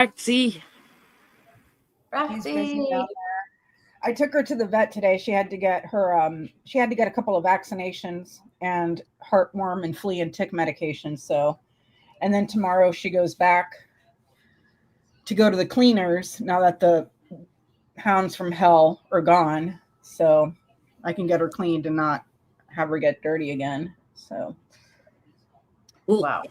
Roxy. He's busy down Roxy. there. I took her to the vet today. She had to get a couple of vaccinations and heartworm and flea and tick medications. So, and then tomorrow she goes back to go to the cleaners now that the hounds from hell are gone. So I can get her cleaned and not have her get dirty again. So, Wow.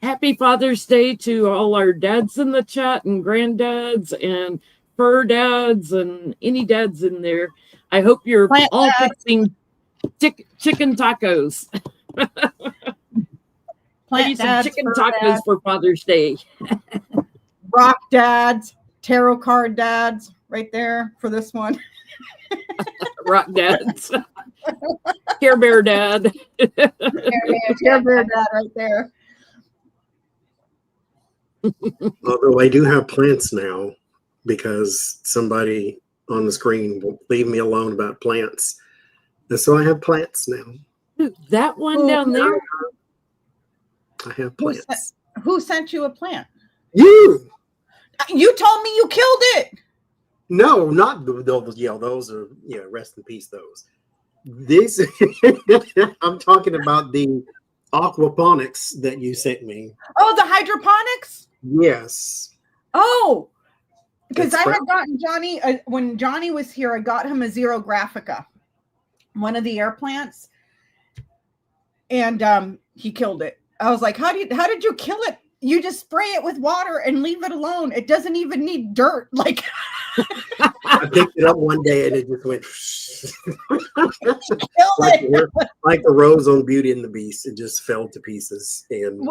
Happy Father's Day to all our dads in the chat and granddads and fur dads and any dads in there. I hope you're Plant all dads. fixing chicken tacos. Maybe some dads, chicken fur tacos dads, for Father's Day. rock dads, tarot card dads, right there for this one. Rock dads. Care Bear dad. Care Bear dad right there. Although I do have plants now because somebody on the screen won't leave me alone about plants. And so I have plants now. That one down there. I have plants. Who sent you a plant? You! You told me you killed it. No, not those. Yeah, those are, rest in peace, those. This, I'm talking about the aquaponics that you sent me. Oh, the hydroponics? Yes. Oh, because It's I had from- gotten Johnny, when Johnny was here, I got him a Zero Graphica, one of the air plants, and he killed it. I was like, how did you kill it? You just spray it with water and leave it alone. It doesn't even need dirt. Like, I picked it up one day and it just went kill it. like the rose on Beauty and the Beast. It just fell to pieces. And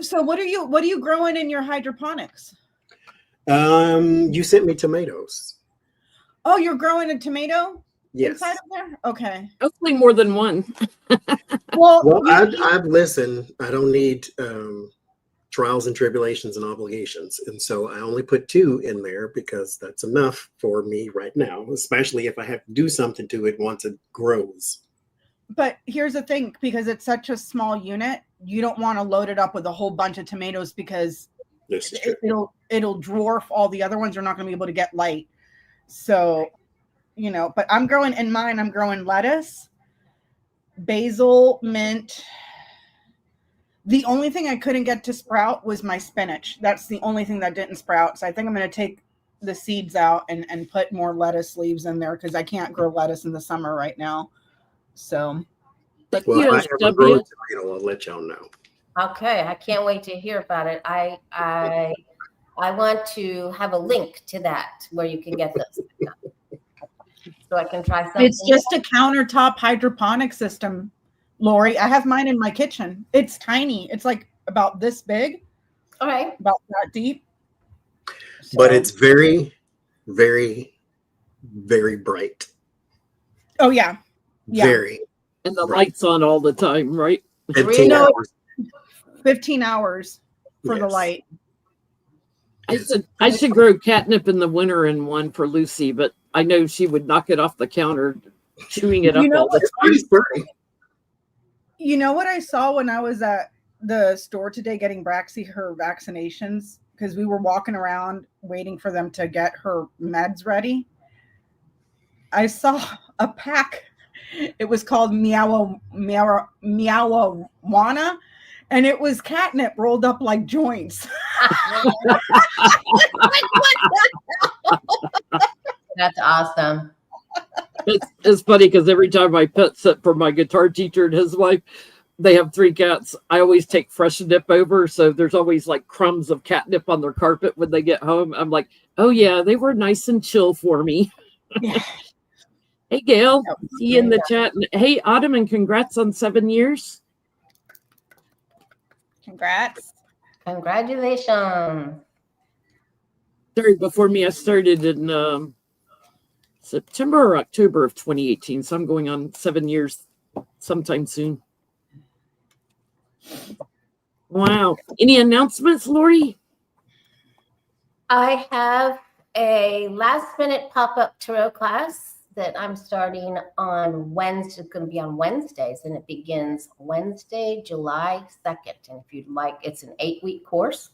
So what are you growing in your hydroponics? you sent me tomatoes. Oh, you're growing a tomato Yes. inside of there? Okay. Hopefully more than one. Well, I've listened. I don't need trials and tribulations and obligations. And so I only put 2 in there because that's enough for me right now, especially if I have to do something to it once it grows. But here's the thing, because it's such a small unit, you don't want to load it up with a whole bunch of tomatoes because This is true. it'll dwarf all the other ones. You're not going to be able to get light. So, but I'm growing lettuce, basil, mint. The only thing I couldn't get to sprout was my spinach. That's the only thing that didn't sprout. So I think I'm going to take the seeds out and put more lettuce leaves in there because I can't grow lettuce in the summer right now. So, But Well, if I ever grow a USW, tomato, I'll let y'all know. Okay, I can't wait to hear about it. I want to have a link to that where you can get this, so I can try something. it's just a countertop hydroponic system, Lori. I have mine in my kitchen. It's tiny. It's like about this big, All right. about that deep. But So- it's very, very, very bright. Oh yeah. Yeah. Very. and the lights on all the time, right? 15 No. hours. 15 hours for the Yes. light. I should grow catnip in the winter in one for Lucy, but I know she would knock it off the counter, chewing it up You know all the It's pretty pretty. You know what I saw when I was at the store today getting Braxy her vaccinations, because we were walking around waiting for them to get her meds ready. I saw a pack. It was called Meowawana, and it was catnip rolled up like joints. That's awesome. It's funny because every time I pet sit for my guitar teacher and his wife, they have 3 cats. I always take fresh nip over, so there's always like crumbs of catnip on their carpet when they get home. I'm like, oh yeah, they were nice and chill for me. Hey Gail, see you in the chat. Hey Autumn, and congrats on 7 years. Congrats. Congratulations. Sorry, before me, I started in September or October of 2018, so I'm going on 7 years sometime soon. Wow. Any announcements, Lori? I have a last-minute pop-up tarot class that I'm starting on Wednesday. It's going to be on Wednesdays, and it begins Wednesday, July 2nd. And if you'd like, it's an 8-week course.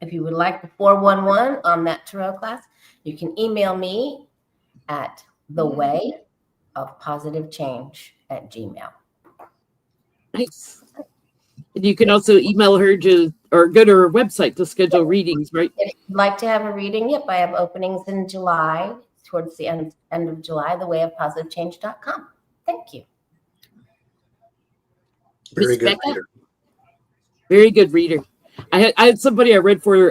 If you would like the 411 on that tarot class, you can email me at thewayofpositivechange@gmail. Nice. And you can also email her or go to her website to schedule readings, right? If you'd like to have a reading, yep, I have openings in July, towards the end of July, thewayofpositivechange.com. Thank you. Very Miss good Becca? reader. Very good reader. I had somebody I read for,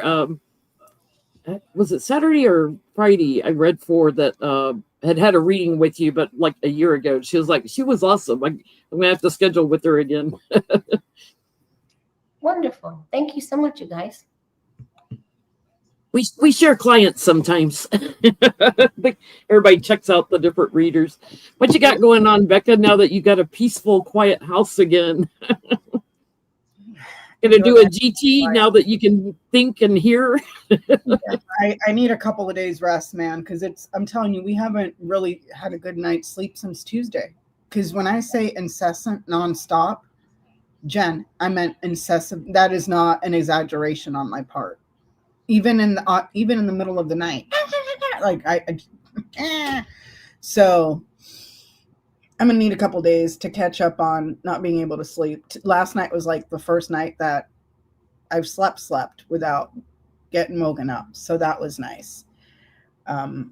was it Saturday or Friday? I read for that had a reading with you, but like a year ago. She was like, she was awesome. I'm going to have to schedule with her again. Wonderful. Thank you so much, you guys. We share clients sometimes. Everybody checks out the different readers. What you got going on, Becca, now that you got a peaceful, quiet house again? Gonna do a GT now that you can think and hear? I need a couple of days rest, man, because I'm telling you, we haven't really had a good night's sleep since Tuesday. Because when I say incessant, nonstop, Jen, I meant incessant. That is not an exaggeration on my part. Even in the middle of the night, like so I'm gonna need a couple days to catch up on not being able to sleep. Last night was like the first night that I've slept without getting woken up, so that was nice.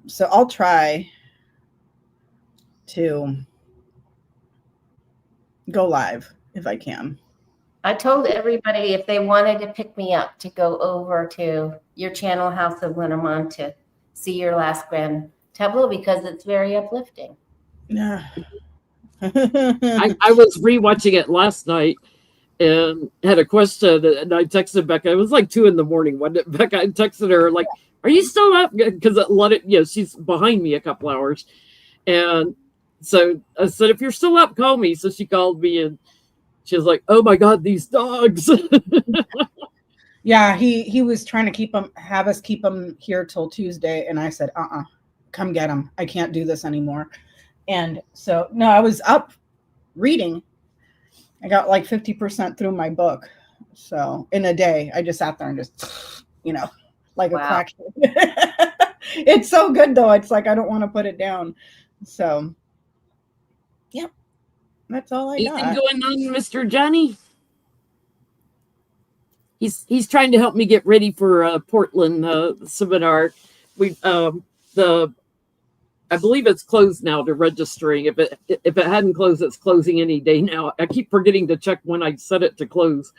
So I'll try to go live if I can. I told everybody if they wanted to pick me up to go over to your channel, House of Lenormand, to see your last grand tableau because it's very uplifting. Yeah. I was rewatching it last night and had a question, and I texted Becca. It was like 2 a.m, wasn't it, Becca? I texted her like, "Are you still up?" Because she's behind me a couple hours, and so I said, "If you're still up, call me." So she called me, and she was like, "Oh my God, these dogs!" Yeah, he was trying to have us keep him here till Tuesday, and I said, come get him. I can't do this anymore. And so, no, I was up reading. I got like 50% through my book. So in a day, I just sat there and just, like a crack. It's so good though. It's like, I don't want to put it down. So, yep. That's all I got. Anything going on, Mr. Johnny? He's trying to help me get ready for Portland seminar. I believe it's closed now to registering. If it hadn't closed, it's closing any day now. I keep forgetting to check when I set it to close.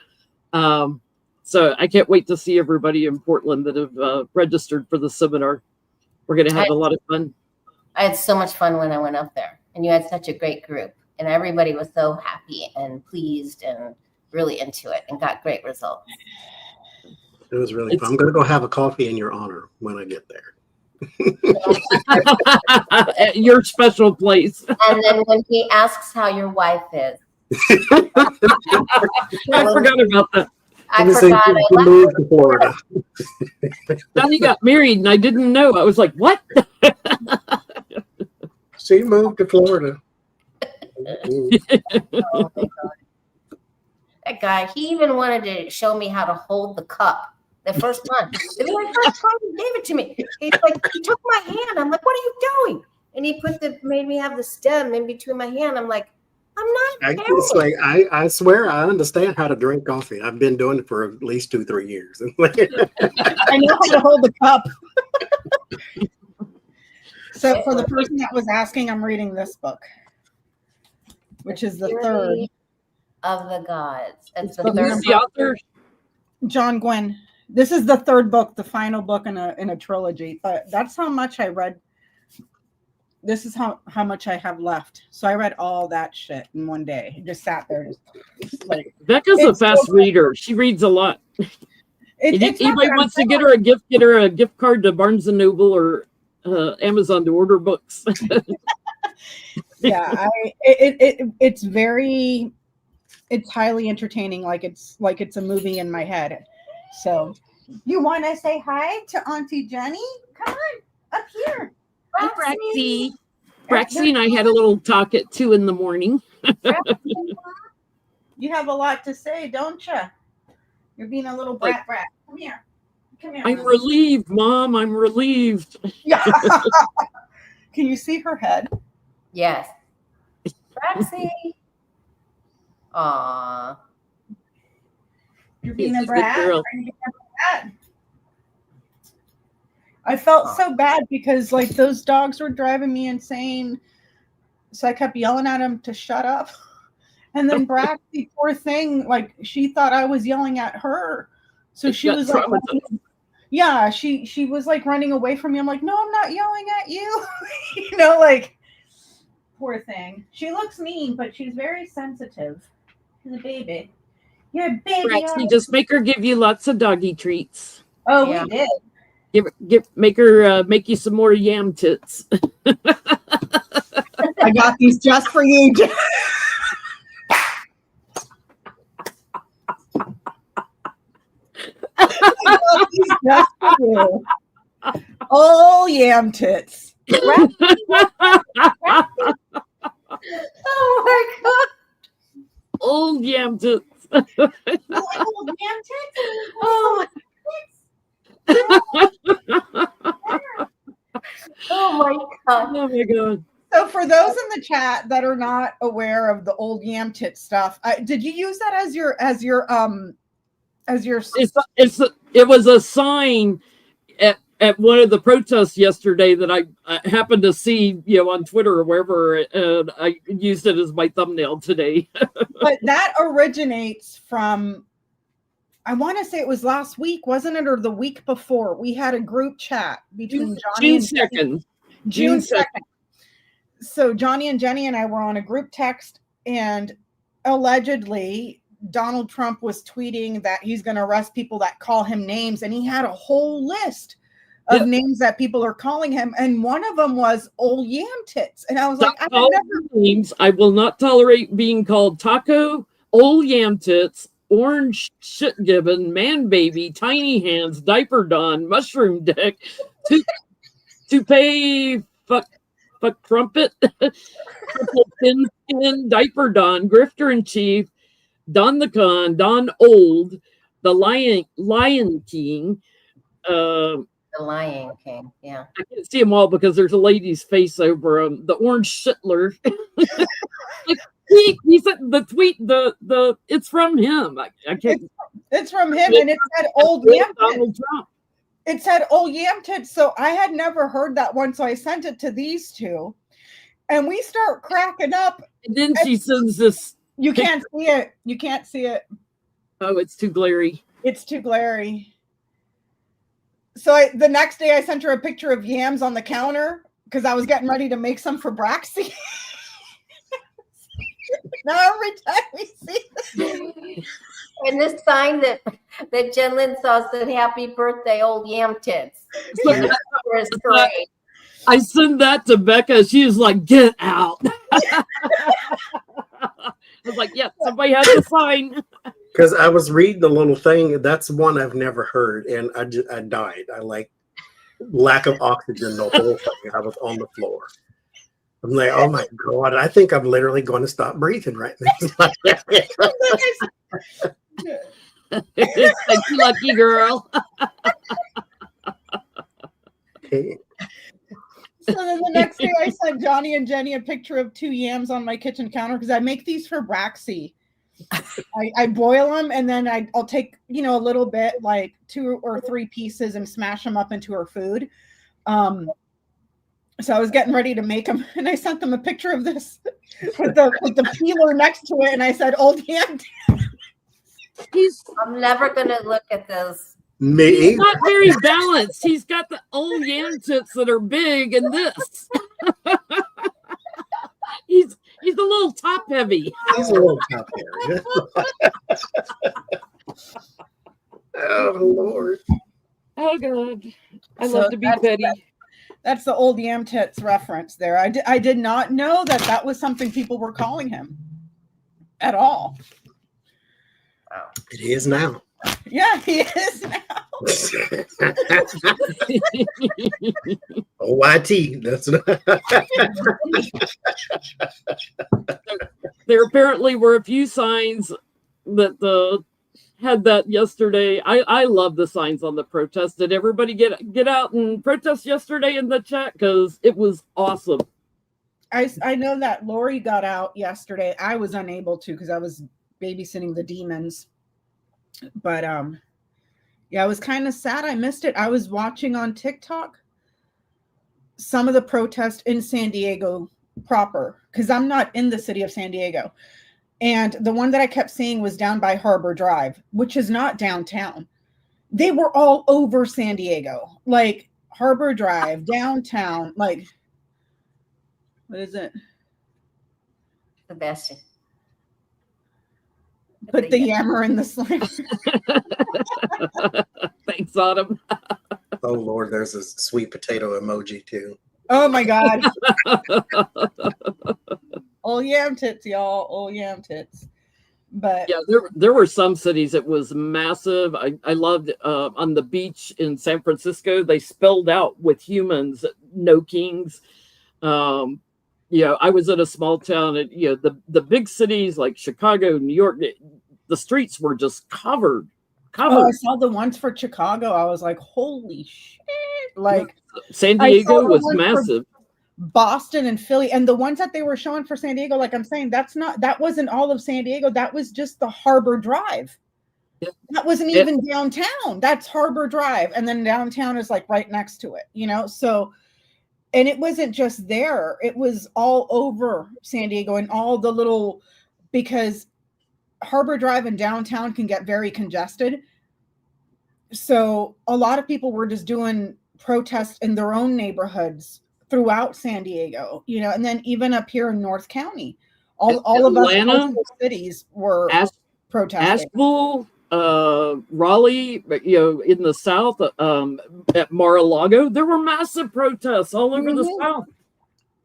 So I can't wait to see everybody in Portland that have registered for the seminar. We're going to have a lot of fun. I had so much fun when I went up there, and you had such a great group, and everybody was so happy and pleased and really into it and got great results. It was really fun. I'm going to go have a coffee in your honor when I get there. At your special place. And then when he asks how your wife is. I forgot about that. I forgot. You moved to Florida. Johnny got married and I didn't know. I was like, what? She moved to Florida. Oh, That guy, he even wanted to show me how to hold the cup the first time. The very first time he gave it to me, he's like, he took my hand. I'm like, what are you doing? And he made me have the stem in between my hand. I'm like, I'm not. It's like I swear I understand how to drink coffee. I've been doing it for at least 2-3 years. I know how to hold the cup. So for the person that was asking, I'm reading this book, which is the third of the gods. It's the Who's third the author? John Gwynn. This is the third book, the final book in a trilogy. But that's how much I read. This is how much I have left. So I read all that shit in one day. I just sat there, just like. Becca's a fast reader. She reads a lot. If anybody wants to get her a gift card to Barnes and Noble or Amazon to order books. Yeah, it's highly entertaining. Like it's a movie in my head. So, you want to say hi to Auntie Jenny? Come on up here. Braxy and I had a little talk at 2 a.m. You have a lot to say, don't you? You're being a little brat. Come here. Come here. I'm relieved, Mom. I'm relieved. Yeah. Can you see her head? Yes. Braxy. Aw. You're being She's a a good brat. girl. Trying to get that brat. I felt so bad because like those dogs were driving me insane. So I kept yelling at him to shut up. And then Braxy, poor thing, like she thought I was yelling at her. So she got was like, traumatized. yeah, she was like running away from me. I'm like, no, I'm not yelling at you. You know, like poor thing. She looks mean, but she's very sensitive. She's a baby. You're a baby. Braxy, just make her give you lots of doggy treats. Oh, Yeah. we did. Make her make you some more yam tits. I got these just for you. I got these just for you. Oh, yam tits. Oh my God. Old yam tits. You like old yam tits? Oh, oh my God. Oh my God. So for those in the chat that are not aware of the old yam tit stuff, did you use that as your It was a sign at one of the protests yesterday that I happened to see, on Twitter or wherever, and I used it as my thumbnail today. but that originates from, I want to say it was last week, wasn't it, or the week before? We had a group chat between Johnny June and Jenny. 2nd. June 2nd. So Johnny and Jenny and I were on a group text, and allegedly Donald Trump was tweeting that he's going to arrest people that call him names, and he had a whole list of names that people are calling him, and one of them was old yam tits, and I was like, I've never. Names. I will not tolerate being called taco, old yam tits, orange shit gibbon, man baby, tiny hands, diaper don, mushroom dick, toupee, fuck trumpet, thin skin, diaper don, grifter in chief, Don the Con, Don Old, the Lion King. The Lion King. Yeah. I can't see them all because there's a lady's face over them. The Orange Shittler. he said the tweet. The it's from him. I can't. It's from him, and it said old yam tits. Donald Trump. It said old yam tits. So I had never heard that one, so I sent it to these two, and we start cracking up. And then she sends this. You can't see it. You can't see it. Oh, it's too glary. It's too glary. So the next day I sent her a picture of yams on the counter because I was getting ready to make some for Braxy. Now every time we see this. And this sign that Jen Lynn saw said, "Happy birthday, old yam tits." So that was great. I sent that to Becca. She was like, "Get out." I was like, "Yeah, somebody has to sign." Because I was reading the little thing. That's one I've never heard, and I died. I like lack of oxygen the whole thing. I was on the floor. I'm like, oh my God, I think I'm literally going to stop breathing right now. Like, lucky girl. So then the next day I sent Johnny and Jenny a picture of 2 yams on my kitchen counter because I make these for Braxy. I boil them, and then I'll take, a little bit, like 2 or 3 pieces, and smash them up into her food. So I was getting ready to make them, and I sent them a picture of this with the peeler next to it, and I said, "Old yam." I'm never gonna look at those. Me? He's not very balanced. He's got the old yam tits that are big, and this. He's a little top heavy. He's a little top area. Oh Lord. Oh God. I So love to be petty. That's the old yam tits reference there. I did not know that was something people were calling him at all. It is now. Yeah, he is now. OYT. That's There apparently were a few signs that the had that yesterday. I love the signs on the protest. Did everybody get out and protest yesterday in the chat? Because it was awesome. I know that Lori got out yesterday. I was unable to because I was babysitting the demons. But yeah, I was kind of sad. I missed it. I was watching on TikTok some of the protests in San Diego proper because I'm not in the city of San Diego. And the one that I kept seeing was down by Harbor Drive, which is not downtown. They were all over San Diego, like Harbor Drive, downtown, like, what is it? The best. Put the yammer in the slam. Thanks, Autumn. Oh Lord, there's a sweet potato emoji too. Oh my God. Oh yam tits, y'all. Oh yam tits. But yeah, there were some cities it was massive. I loved on the beach in San Francisco, they spelled out with humans, no kings. I was in a small town, and the big cities like Chicago, New York, the streets were just covered. Oh, I saw the ones for Chicago. I was like, holy shit. Like San Diego was massive. Boston and Philly, and the ones that they were showing for San Diego, like I'm saying, that wasn't all of San Diego. That was just the Harbor Drive. Yeah. That wasn't even downtown. That's Harbor Drive. And then downtown is like right next to it, So, and it wasn't just there. It was all over San Diego and all the little, because Harbor Drive and downtown can get very congested. So a lot of people were just doing protests in their own neighborhoods throughout San Diego, and then even up here in North County, all of us cities were protesting. Asheville, Raleigh, in the South, at Mar-a-Lago, there were massive protests all over the South.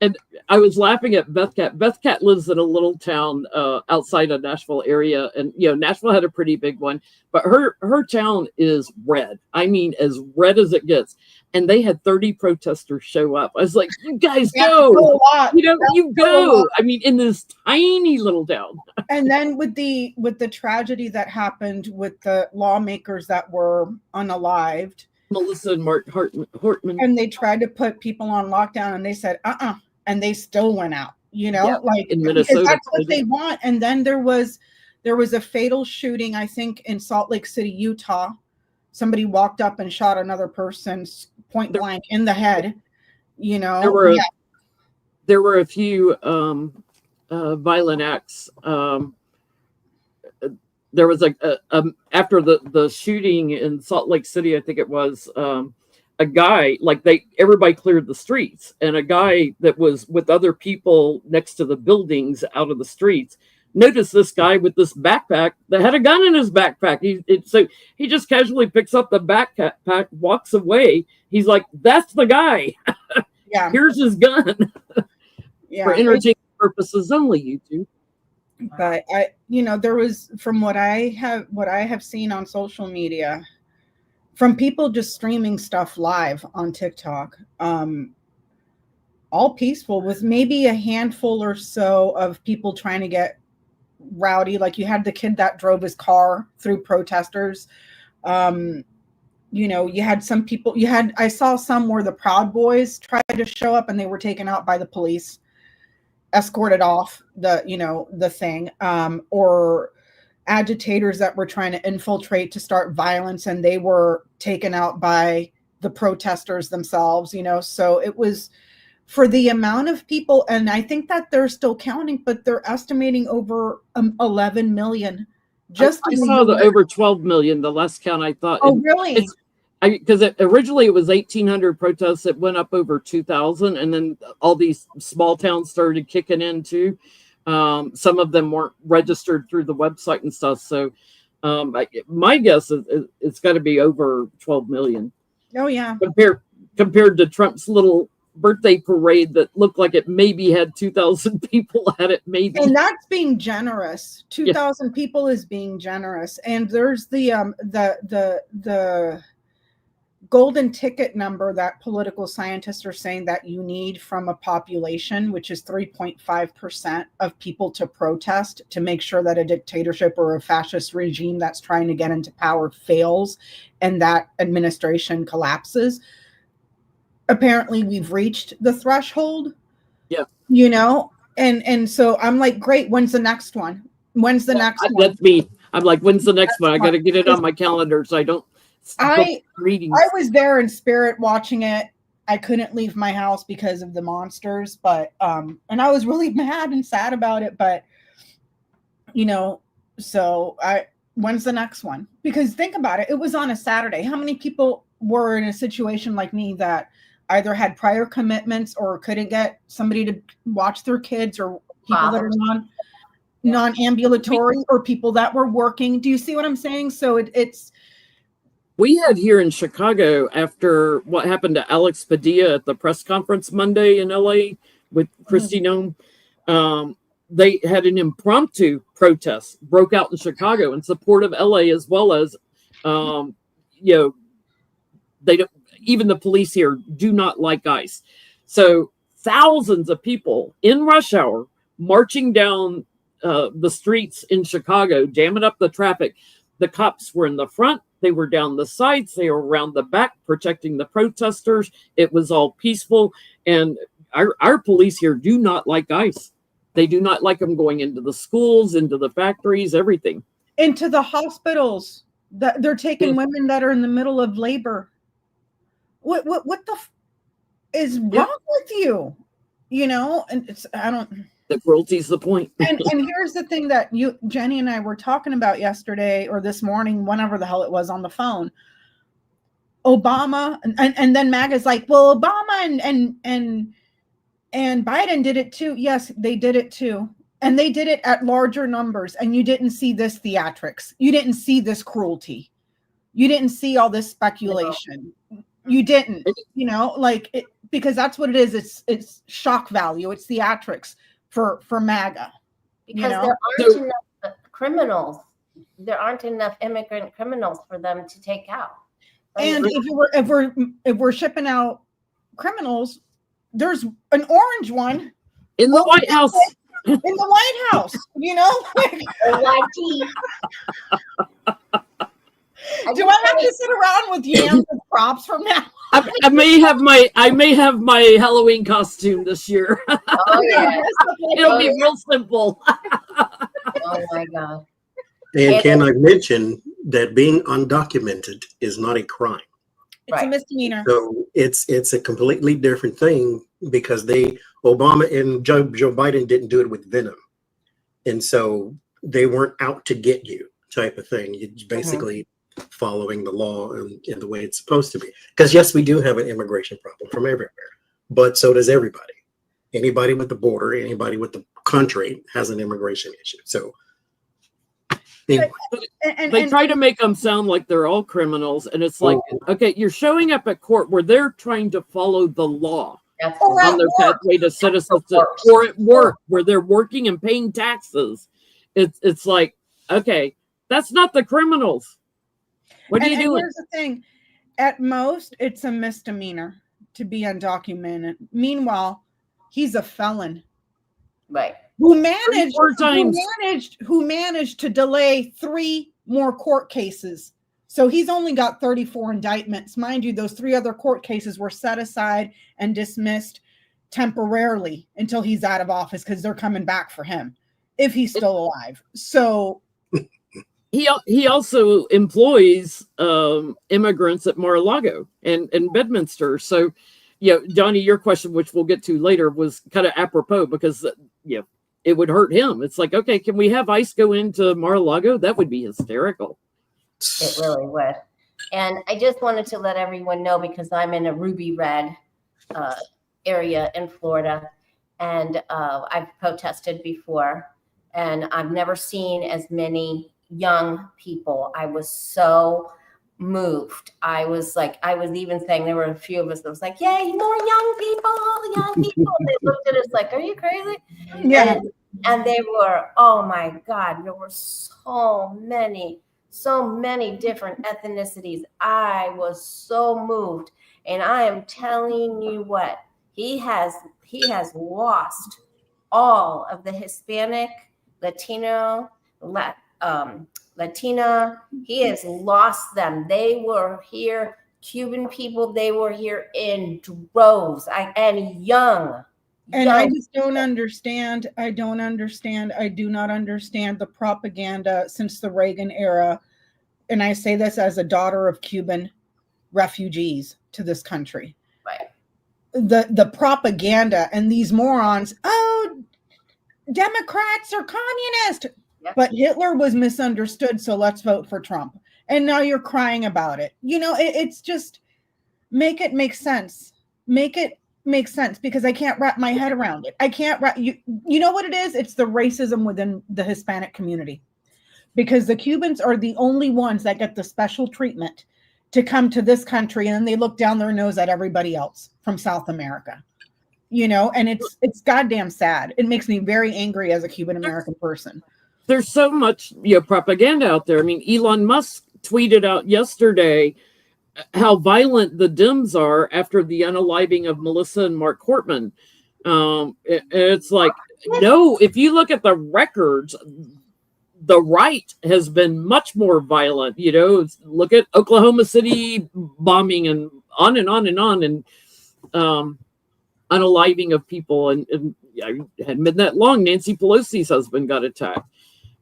And I was laughing at Beth Cat. Beth Cat lives in a little town outside of Nashville area, and Nashville had a pretty big one, but her town is red. I mean, as red as it gets. And they had 30 protesters show up. I was like, "You guys go! You go!" I mean, in this tiny little town. And then with the tragedy that happened with the lawmakers that were unalived, Melissa and Mark Hortman, and they tried to put people on lockdown, and they said, and they still went out. Like in Minnesota, that's what they want. And then there was a fatal shooting, I think, in Salt Lake City, Utah. Somebody walked up and shot another person point blank in the head. There were a few violent acts. There was after the shooting in Salt Lake City, I think it was, a guy, everybody cleared the streets, and a guy that was with other people next to the buildings out of the streets noticed this guy with this backpack that had a gun in his backpack. So he just casually picks up the backpack, walks away. He's like, "That's the guy." Yeah. Here's his gun. Yeah. For entertainment purposes only, YouTube. But there was, from what I have seen on social media, from people just streaming stuff live on TikTok, all peaceful, with maybe a handful or so of people trying to get rowdy. Like you had the kid that drove his car through protesters. You had some people, I saw some where the Proud Boys tried to show up and they were taken out by the police, escorted off the thing, or agitators that were trying to infiltrate to start violence, and they were taken out by the protesters themselves, so it was, for the amount of people, and I think that they're still counting, but they're estimating over 11 million. I saw the over 12 million, the last count I thought. Oh, really? Because originally it was 1,800 protests. It went up over 2,000, and then all these small towns started kicking in too. Some of them weren't registered through the website and stuff. So my guess is it's got to be over 12 million. Oh, yeah. Compared to Trump's little birthday parade that looked like it maybe had 2,000 people at it, maybe. And that's being generous. 2,000 golden ticket number that political scientists are saying that you need from a population, which is 3.5% of people to protest to make sure that a dictatorship or a fascist regime that's trying to get into power fails and that administration collapses. Apparently we've reached the threshold. Yeah. You know, and so I'm like, great, when's the next one? When's the next one? That's me. I'm like, when's the next one? I got to get it on my calendar so I don't reading. I was there in spirit watching it. I couldn't leave my house because of the monsters, but and I was really mad and sad about it, but you know, so when's the next one? Because think about it, it was on a Saturday. How many people were in a situation like me that either had prior commitments or couldn't get somebody to watch their kids, or people that are non-ambulatory, or people that were working? Do you see what I'm saying? So it's we had here in Chicago, after what happened to Alex Padilla at the press conference Monday in LA with Kristi Noem, they had an impromptu protest broke out in Chicago in support of LA, as well as you know, they don't, even the police here do not like ICE. So thousands of people in rush hour marching down the streets in Chicago, jamming up the traffic. The cops were in the front, they were down the sides, they were around the back protecting the protesters. It was all peaceful. And our police here do not like ICE. They do not like them going into the schools, into the factories, everything. Into the hospitals. They're taking women that are in the middle of labor. What the is wrong with you? You know, and it's, I don't. The cruelty's the point. and here's the thing that Jenny and I were talking about yesterday or this morning, whenever the hell it was, on the phone. Obama and then MAGA's like, well, Obama and Biden did it too. Yes, they did it too. And they did it at larger numbers. And you didn't see this theatrics. You didn't see this cruelty. You didn't see all this speculation. You didn't, you know, like it, because that's what it is. It's shock value. It's theatrics for MAGA. Because you know? there aren't enough criminals. There aren't enough immigrant criminals for them to take out. And if we're shipping out criminals, there's an orange one in the White House. In the White House, you know. Do I have to sit around with yams and props from now? I may have my Halloween costume this year. Oh yeah, it'll be real simple. Oh my God. And can I mention that being undocumented is not a crime? It's a misdemeanor. So it's a completely different thing, because Obama and Joe Biden didn't do it with venom, and so they weren't out to get you type of thing. You basically following the law and in the way it's supposed to be. Because yes, we do have an immigration problem from everywhere, but so does everybody. Anybody with the border, anybody with the country has an immigration issue. So anyway. They try to make them sound like they're all criminals, and it's like, okay, you're showing up at court where they're trying to follow the law on their pathway to citizenship, or at work where they're working and paying taxes. It's like, okay, that's not the criminals. What are you doing? Here's the thing. At most, it's a misdemeanor to be undocumented. Meanwhile, he's a felon. Right. Who managed to delay 3 more court cases. So he's only got 34 indictments. Mind you, those 3 other court cases were set aside and dismissed temporarily until he's out of office, because they're coming back for him if he's still alive. So he also employs immigrants at Mar-a-Lago and Bedminster. So, yeah, Johnny, your question, which we'll get to later, was kind of apropos, because it would hurt him. It's like, okay, can we have ICE go into Mar-a-Lago? That would be hysterical. It really would. And I just wanted to let everyone know, because I'm in a ruby red area in Florida, and I've protested before, and I've never seen as many young people. I was so moved. I was even saying, there were a few of us that was like, yay, more young people. And they looked at us like, are you crazy? Yeah. And they were, oh my God, there were so many so many different ethnicities. I was so moved. And I am telling you what, he has lost all of the Hispanic, Latino, Latina. He has lost them. They were here, Cuban people, they were here in droves, and young. And I just don't understand. I do not understand the propaganda since the Reagan era. And I say this as a daughter of Cuban refugees to this country. Right. The propaganda and these morons, oh, Democrats are communist. Yep. But Hitler was misunderstood, so let's vote for Trump. And now you're crying about it. You know, it's just make it make sense. Make it make sense, because I can't wrap my head around it. I can't wrap you know what it is? It's the racism within the Hispanic community. Because the Cubans are the only ones that get the special treatment to come to this country, and then they look down their nose at everybody else from South America. You know, and it's goddamn sad. It makes me very angry as a Cuban American person. There's so much propaganda out there. I mean, Elon Musk tweeted out yesterday how violent the Dems are after the unaliving of Melissa and Mark Hortman. It's like, no, if you look at the records, the right has been much more violent. You know, look at Oklahoma City bombing and on and on and on, and unaliving of people. And it hadn't been that long, Nancy Pelosi's husband got attacked.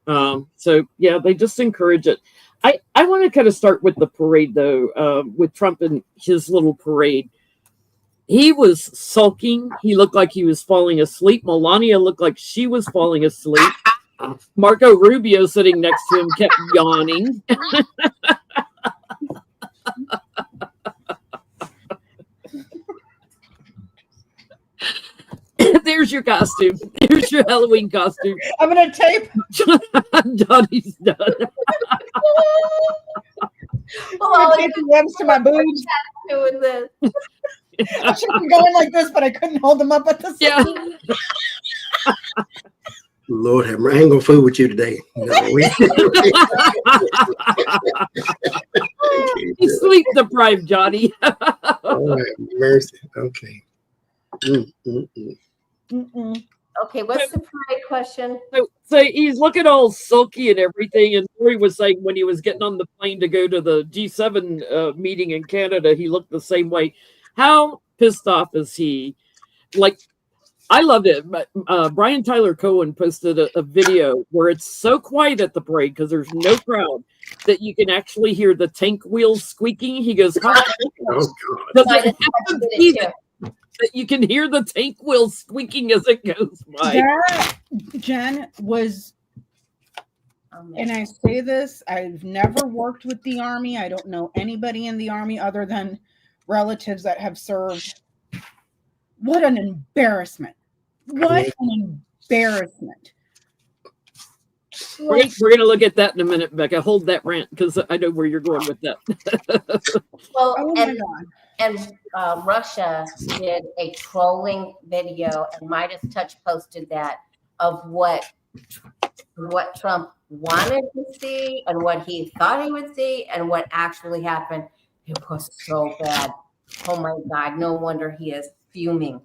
So yeah, they just encourage it. I want to kind of start with the parade, though, with Trump and his little parade. He was sulking. He looked like he was falling asleep. Melania looked like she was falling asleep. Marco Rubio sitting next to him kept yawning. There's your costume. There's your Halloween costume. I'm going to tape. Johnny's done. I'm tape the webs to my boobs. Doing this. I should have been going like this, but I couldn't hold them up at the same time. Lord have mercy. I ain't gonna fool with you today. No, He's sleep deprived, Johnny. Oh, mercy. Okay. Okay, what's the parade question? So he's looking all sulky and everything. And Lori was saying when he was getting on the plane to go to the G7 meeting in Canada, he looked the same way. How pissed off is he? Like, I loved it. But Brian Tyler Cohen posted a video where it's so quiet at the parade because there's no crowd that you can actually hear the tank wheels squeaking. He goes, oh, God. That you can hear the tank wheels squeaking as it goes by. That, Jen, was, and I say this, I've never worked with the Army. I don't know anybody in the Army other than relatives that have served. What an embarrassment. What an embarrassment. We're going to look at that in a minute, Becca. Hold that rant because I know where you're going with that. Well, oh my God. And Russia did a trolling video, and Midas Touch posted that of what Trump wanted to see and what he thought he would see and what actually happened. It was so bad. Oh my God! No wonder he is fuming.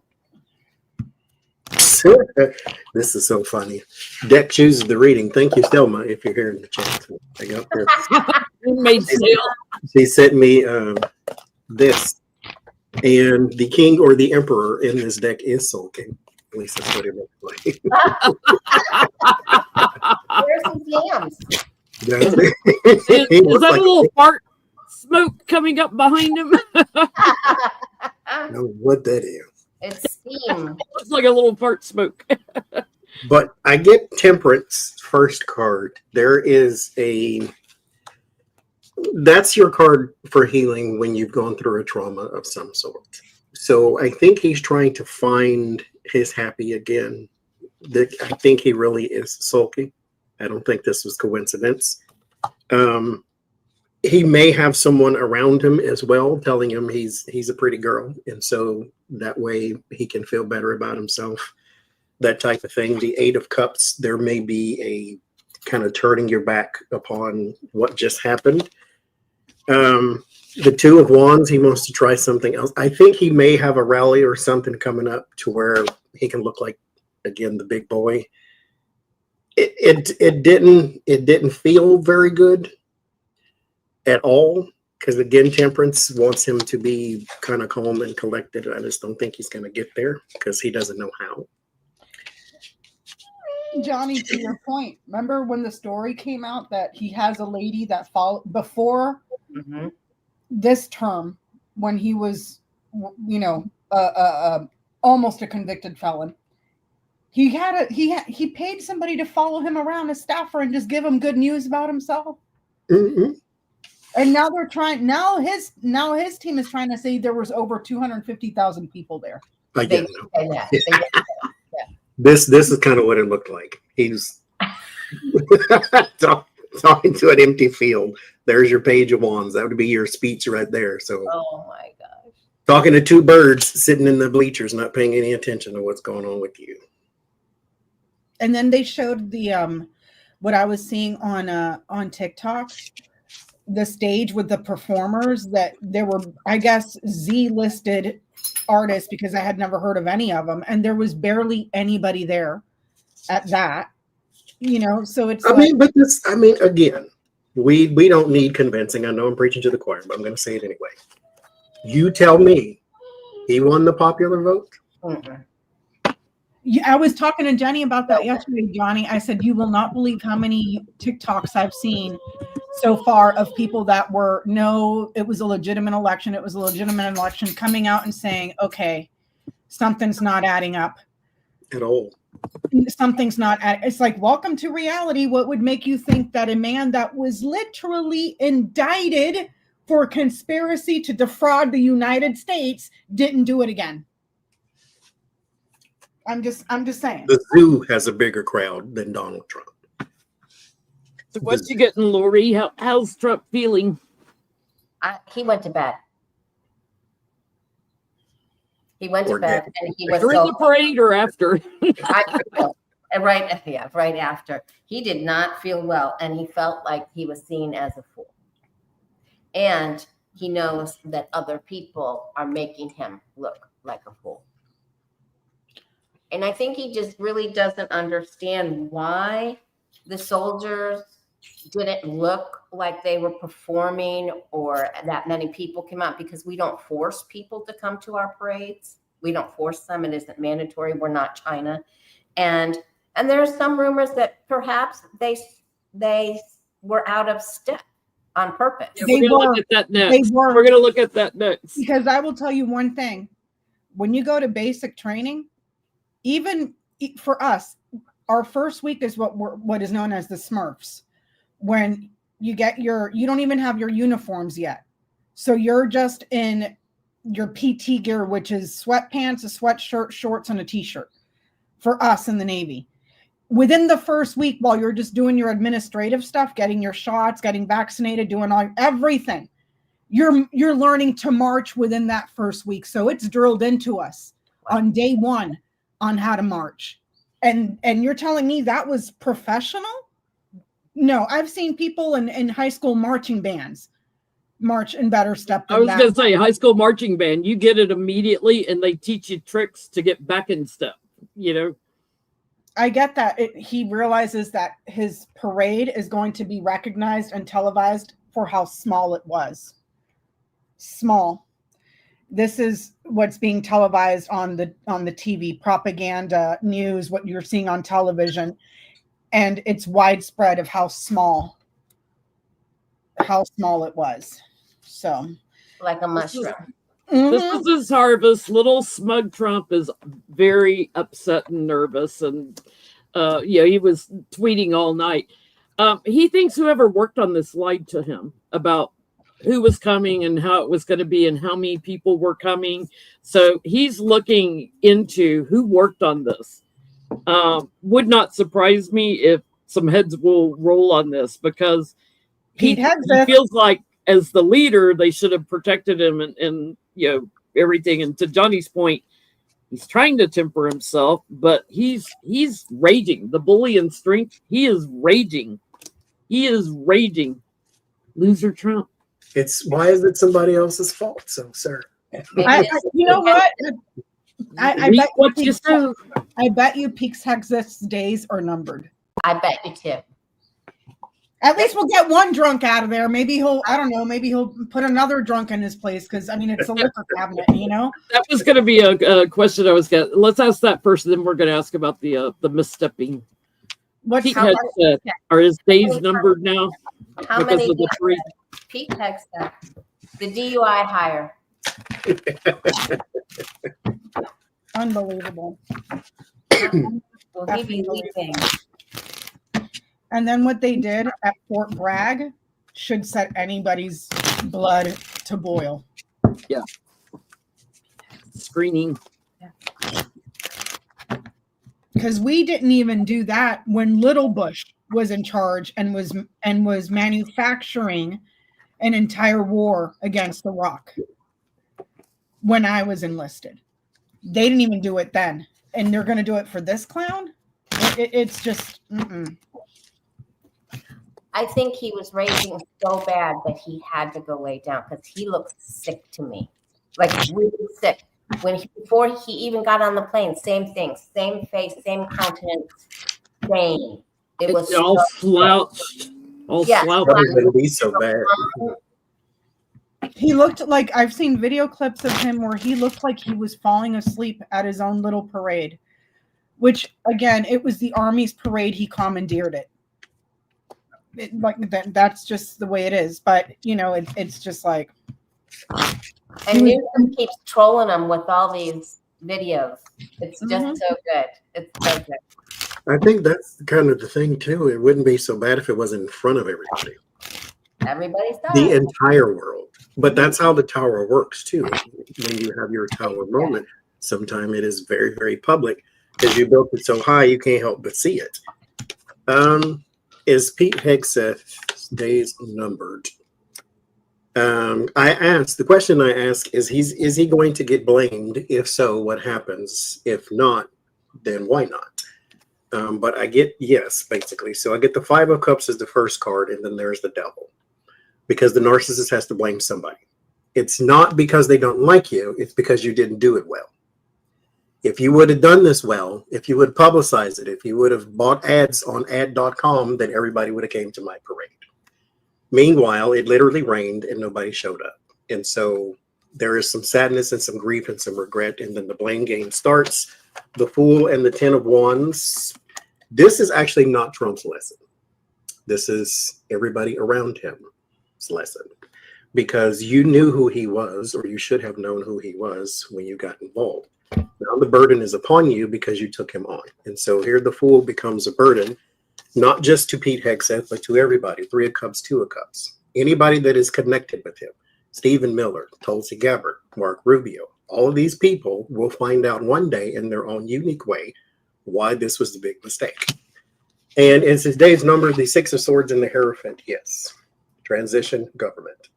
This is so funny. Deck chooses the reading. Thank you, Stelma, if you're here in the chat. I got she sent me this. And the king or the emperor in this deck is sulking. At least that's what it looks like. Where's his yams? Is that a little fart smoke coming up behind him? I know what that is. It's steam. It's like a little fart smoke. But I get Temperance first card. There is that's your card for healing when you've gone through a trauma of some sort. So I think he's trying to find his happy again. I think he really is sulky. I don't think this was coincidence. He may have someone around him as well telling him he's a pretty girl. And so that way he can feel better about himself. That type of thing. The 8 of Cups, there may be a kind of turning your back upon what just happened. The Two of Wands, he wants to try something else. I think he may have a rally or something coming up to where he can look like, again, the big boy. It didn't feel very good at all, because again, Temperance wants him to be kind of calm and collected. I just don't think he's going to get there because he doesn't know how. Johnny, to your point, remember when the story came out that he has a lady that followed before this term, when he was, almost a convicted felon. He paid somebody to follow him around, a staffer, and just give him good news about himself. Mm-hmm. And now they're trying. Now his team is trying to say there was over 250,000 people there. I get it. This is kind of what it looked like. He's talking to an empty field. There's your Page of Wands. That would be your speech right there. So, oh my gosh, talking to two birds sitting in the bleachers, not paying any attention to what's going on with you. And then they showed the what I was seeing on TikTok, the stage with the performers, that there were, I guess, Z-listed artists, because I had never heard of any of them, and there was barely anybody there at that, so it's again, we don't need convincing. I know I'm preaching to the choir, but I'm going to say it anyway. You tell me he won the popular vote? Mm-hmm. I was talking to Jenny about that yesterday, Johnny. I said, you will not believe how many TikToks I've seen so far of people that were, no, it was a legitimate election. It was a legitimate election, coming out and saying, okay, something's not adding up at all. Something's not it's like, welcome to reality. What would make you think that a man that was literally indicted for conspiracy to defraud the United States didn't do it again? I'm just saying. The zoo has a bigger crowd than Donald Trump. So what's you getting, Lori? How's Trump feeling? He went to bed. He went to bed, and he was during the parade or after? Right after. He did not feel well, and he felt like he was seen as a fool. And he knows that other people are making him look like a fool. And I think he just really doesn't understand why the soldiers didn't look like they were performing, or that many people came out, because we don't force people to come to our parades. We don't force them. It isn't mandatory. We're not China. And there's some rumors that perhaps they were out of step on purpose. Yeah, we're going to look at that next. We're going to look at that next. Because I will tell you one thing. When you go to basic training, even for us, our first week is what is known as the Smurfs. When you get you don't even have your uniforms yet. So you're just in your PT gear, which is sweatpants, a sweatshirt, shorts, and a t-shirt for us in the Navy. Within the first week, while you're just doing your administrative stuff, getting your shots, getting vaccinated, doing everything, you're learning to march within that first week. So it's drilled into us on day one on how to march. And you're telling me that was professional? No, I've seen people in high school marching bands march in better step than I was that. going to say, high school marching band, you get it immediately, and they teach you tricks to get back in step, I get that. He realizes that his parade is going to be recognized and televised for how small it was. Small. This is what's being televised on the TV, propaganda, news, what you're seeing on television. And it's widespread of how small it was. So, like a mushroom. This is his harvest. Little smug Trump is very upset and nervous, and he was tweeting all night. He thinks whoever worked on this lied to him about who was coming and how it was going to be and how many people were coming. So he's looking into who worked on this. Would not surprise me if some heads will roll on this, because he feels like, as the leader, they should have protected him and everything. And to Johnny's point, He's trying to temper himself, but he's raging. The bully in strength, he is raging. He is raging. Loser Trump. Why is it somebody else's fault? So, sir. You know what? I Reap bet what you sow. I bet you Pete's Hex's days are numbered. I bet you too. At least we'll get one drunk out of there. Maybe I don't know, maybe he'll put another drunk in his place because, I mean, it's a liquor cabinet, you know? That was going to be a question I was getting. Let's ask that first, and then we're going to ask about the misstepping. What's Pete how had much- said, are his days numbered now How because many of the parade? Pete Hex said, the DUI hire? unbelievable? Will he be leaving? And then what they did at Fort Bragg should set anybody's blood to boil. Screening. Because we didn't even do that when Little Bush was in charge and was manufacturing an entire war against Iraq when I was enlisted. They didn't even do it then, and they're going to do it for this clown. It's just. I think he was raging so bad that he had to go lay down because he looks sick to me, like really sick. Before he even got on the plane, same thing, same face, same countenance, same. It was all slouched. All Yeah. slouched. How did it be so bad? He looked like, I've seen video clips of him where he looked like he was falling asleep at his own little parade, which again, it was the Army's parade. He commandeered it. That's just the way it is. But you know, it's just like. And Newsom keeps trolling him with all these videos. It's just so good. It's so good. I think that's kind of the thing too. It wouldn't be so bad if it wasn't in front of everybody. Everybody's done. The entire world. But that's how the tower works too. When you have your tower moment, sometimes it is very, very public because you built it so high you can't help but see it. Is Pete Hegseth's days numbered? The question I ask is he going to get blamed? If so, what happens? If not, then why not? But I get yes, basically. So I get the Five of Cups as the first card, and then there's the Devil. Because the narcissist has to blame somebody. It's not because they don't like you, it's because you didn't do it well. If you would have done this well, if you would publicize it, if you would have bought ads on ad.com, then everybody would have came to my parade. Meanwhile, it literally rained and nobody showed up. And so there is some sadness and some grief and some regret. And then the blame game starts. The Fool and the Ten of Wands. This is actually not Trump's lesson. This is everybody around him's lesson. Because you knew who he was, or you should have known who he was when you got involved. Now the burden is upon you because you took him on. And so here the Fool becomes a burden. Not just to Pete Hegseth, but to everybody. 3 of Cups, 2 of Cups. Anybody that is connected with him. Stephen Miller, Tulsi Gabbard, Mark Rubio. All of these people will find out one day in their own unique way why this was the big mistake. And is his days numbered? The 6 of Swords and the Hierophant, yes. Transition, government.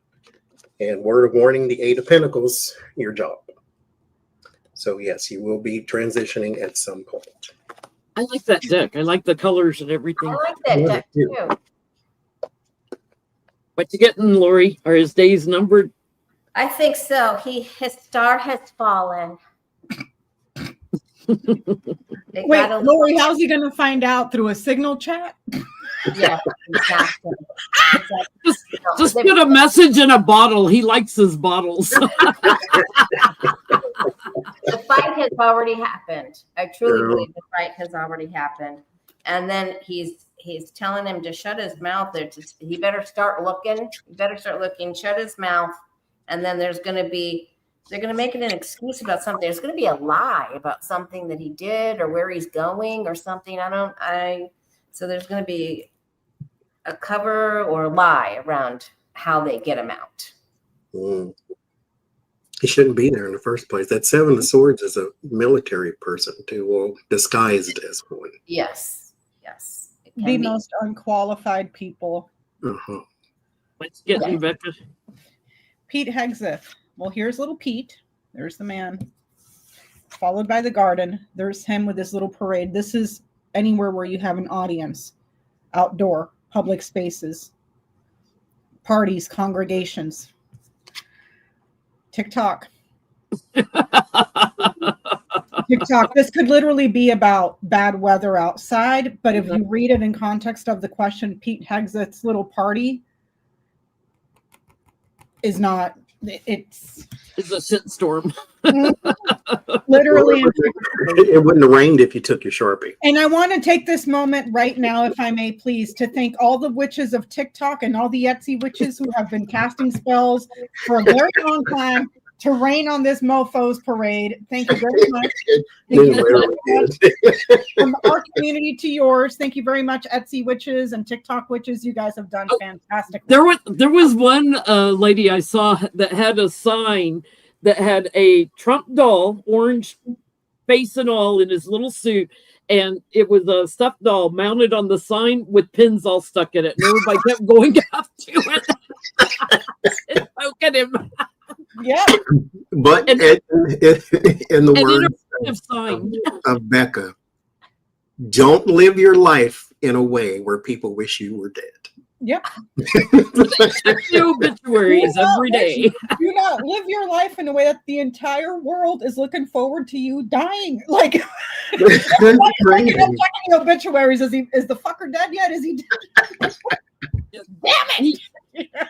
And word of warning, the 8 of Pentacles, your job. So yes, you will be transitioning at some point. I like that deck. I like the colors and everything. I like that deck too. What you getting, Lori? Are his days numbered? I think so. His star has fallen. Wait, Lori, how's he going to find out? Through a signal chat? Yeah, exactly. Just put a message in a bottle. He likes his bottles. The fight has already happened. I truly believe the fight has already happened. And then he's telling him to shut his mouth. He better start looking. He better start looking. Shut his mouth. And then they're going to make it an excuse about something. There's going to be a lie about something that he did or where he's going or something. So there's going to be a cover or a lie around how they get him out. He shouldn't be there in the first place. That 7 of Swords is a military person too, well, disguised as one. Yes. The most unqualified people. Let's get you, Becca. Pete Hegseth. Well, here's little Pete. There's the man. followed by the garden. There's him with his little parade. This is anywhere where you have an audience, outdoor, public spaces, parties, congregations. TikTok. TikTok. This could literally be about bad weather outside, but if you read it in context of the question, Pete Hegseth's little party is not. It's a shitstorm. Literally. It wouldn't have rained if you took your Sharpie. And I want to take this moment right now, if I may please, to thank all the witches of TikTok and all the Etsy witches who have been casting spells for a very long time to rain on this mofo's parade. Thank you very much. Thank you very much. From our community to yours, thank you very much, Etsy witches and TikTok witches. You guys have done fantastic work. There was one lady I saw that had a sign that had a Trump doll, orange face and all, in his little suit, and it was a stuffed doll mounted on the sign with pins all stuck in it, and everybody kept going up to it and poking him. Yeah, but in the words sign of Becca, don't live your life in a way where people wish you were dead. Yep. Obituaries every day. Do not live your life in a way that the entire world is looking forward to you dying. Like, checking obituaries. Is the fucker dead yet? Is he dead? Damn it!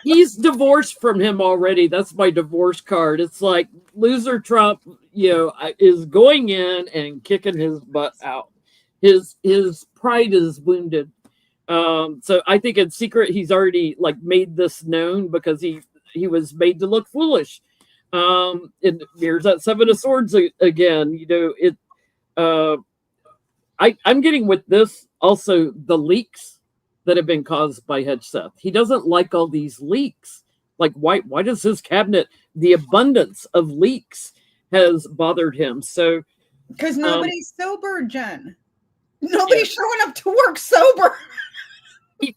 He's divorced from him already. That's my divorce card. It's like loser Trump, is going in and kicking his butt out. His pride is wounded. So I think in secret he's already made this known because he was made to look foolish. And here's that Seven of Swords again. I'm getting with this also the leaks that have been caused by Hegseth. He doesn't like all these leaks. Like why does his cabinet, the abundance of leaks has bothered him? So because nobody's sober, Jen. Nobody's showing up to work sober.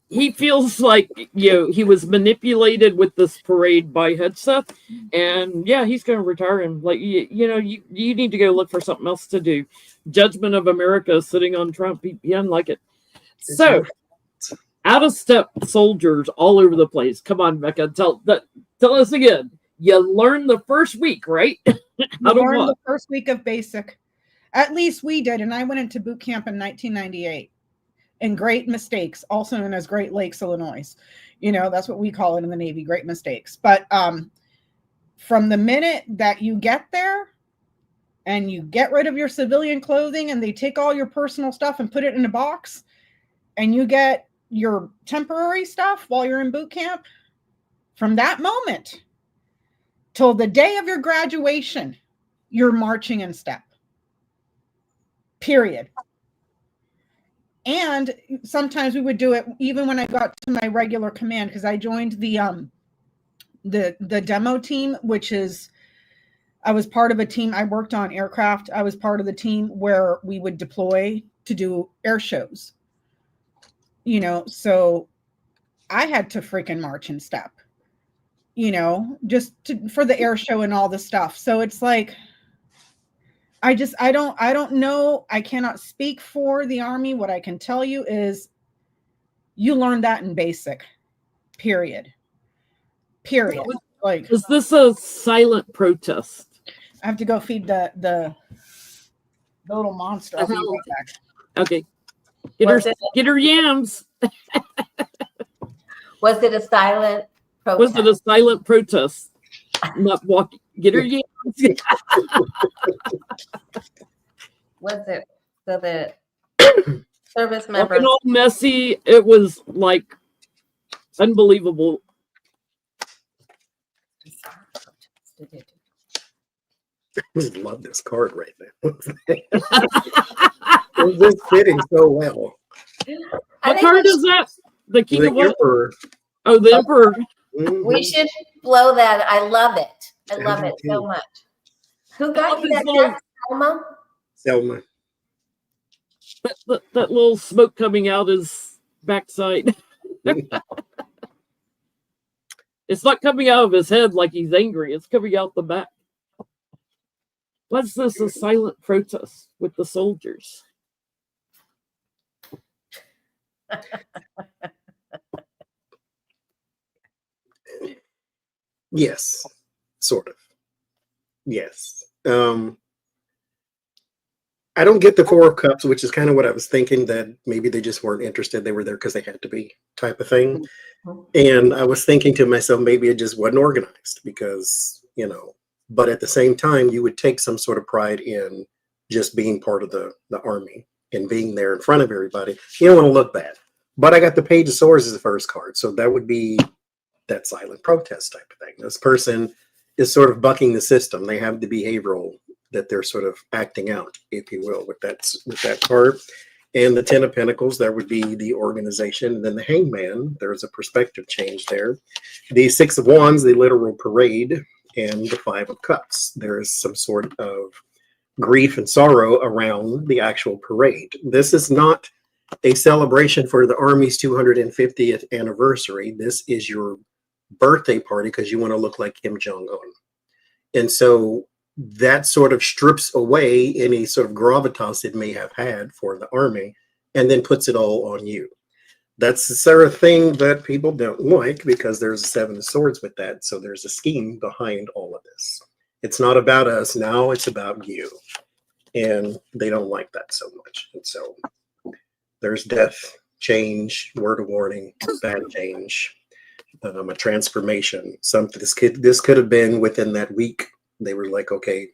He feels like he was manipulated with this parade by Hegseth, and he's going to retire him. You need to go look for something else to do. Judgment of America sitting on Trump. He doesn't like it. So out of step soldiers all over the place. Come on, Becca, tell us again. You learned the first week, right? The first week of basic. At least we did, and I went into boot camp in 1998. And Great Mistakes, also known as Great Lakes, Illinois. That's what we call it in the Navy, Great Mistakes. But from the minute that you get there and you get rid of your civilian clothing and they take all your personal stuff and put it in a box and you get your temporary stuff while you're in boot camp, from that moment till the day of your graduation, you're marching in step. Period. And sometimes we would do it even when I got to my regular command, because I joined the demo team, which is I was part of a team. I worked on aircraft. I was part of the team where we would deploy to do air shows. So I had to freaking march in step. For the air show and all the stuff. So it's like I don't know. I cannot speak for the Army. What I can tell you is you learn that in basic, period. Is this a silent protest? I have to go feed the little monster. I'll be right back. Okay. Get her yams. Was it a silent protest? Was it a silent protest? Not walking. Get her yams. Was it so the service members? All messy. It was unbelievable. I just love this card right now. It's just fitting so well. What card is that? The King of what? Emperor. Oh, the Emperor. Mm-hmm. We should blow that. I love it. I love it so much. Who got you that gift, Selma? Selma. That little smoke coming out his backside. It's not coming out of his head like he's angry. It's coming out the back. Was this a silent protest with the soldiers? Yes, sort of. Yes. I don't get the Four of Cups, which is kind of what I was thinking, that maybe they just weren't interested. They were there because they had to be, type of thing. And I was thinking to myself, maybe it just wasn't organized because, but at the same time, you would take some sort of pride in just being part of the army and being there in front of everybody. You don't want to look bad. But I got the Page of Swords as the first card. So that would be that silent protest type of thing. This person is sort of bucking the system. They have the behavioral that they're sort of acting out, if you will, with that card. And the Ten of Pentacles, that would be the organization. And then the Hangman, there's a perspective change there. The Six of Wands, the literal parade, and the Five of Cups. There is some sort of grief and sorrow around the actual parade. This is not a celebration for the Army's 250th anniversary. This is your birthday party because you want to look like Kim Jong-un. And so that sort of strips away any sort of gravitas it may have had for the Army and then puts it all on you. That's the sort of thing that people don't like because there's a Seven of Swords with that. So there's a scheme behind all of this. It's not about us now, it's about you. And they don't like that so much. And so there's death, change, word of warning, bad change, a transformation. Something this could have been within that week. They were like, okay,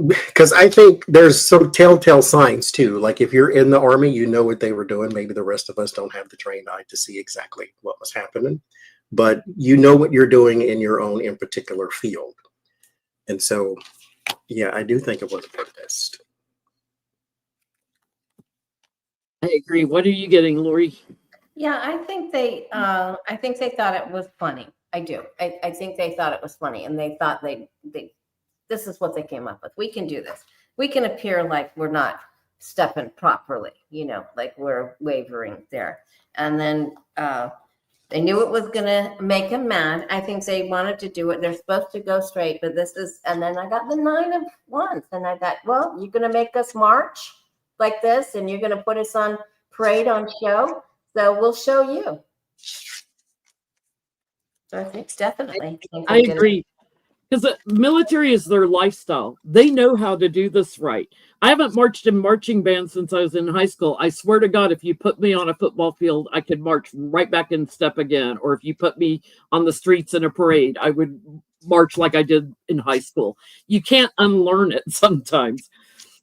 because I think there's some telltale signs too. Like if you're in the Army, you know what they were doing. Maybe the rest of us don't have the trained eye to see exactly what was happening, but you know what you're doing in your own in particular field. And so, yeah, I do think it was a protest. I agree. What are you getting, Lori? Yeah, I think they thought it was funny. I do. I think they thought it was funny, and they thought this is what they came up with. We can do this. We can appear like we're not stepping properly, like we're wavering there. And then they knew it was gonna make them mad. I think they wanted to do it. They're supposed to go straight, but and then I got the Nine of Wands, and I thought, well, you're gonna make us march like this, and you're gonna put us on parade on show. So we'll show you. So I think definitely. I agree. Because the military is their lifestyle. They know how to do this right. I haven't marched in marching band since I was in high school. I swear to God, if you put me on a football field, I could march right back in step again. Or if you put me on the streets in a parade, I would march like I did in high school. You can't unlearn it sometimes.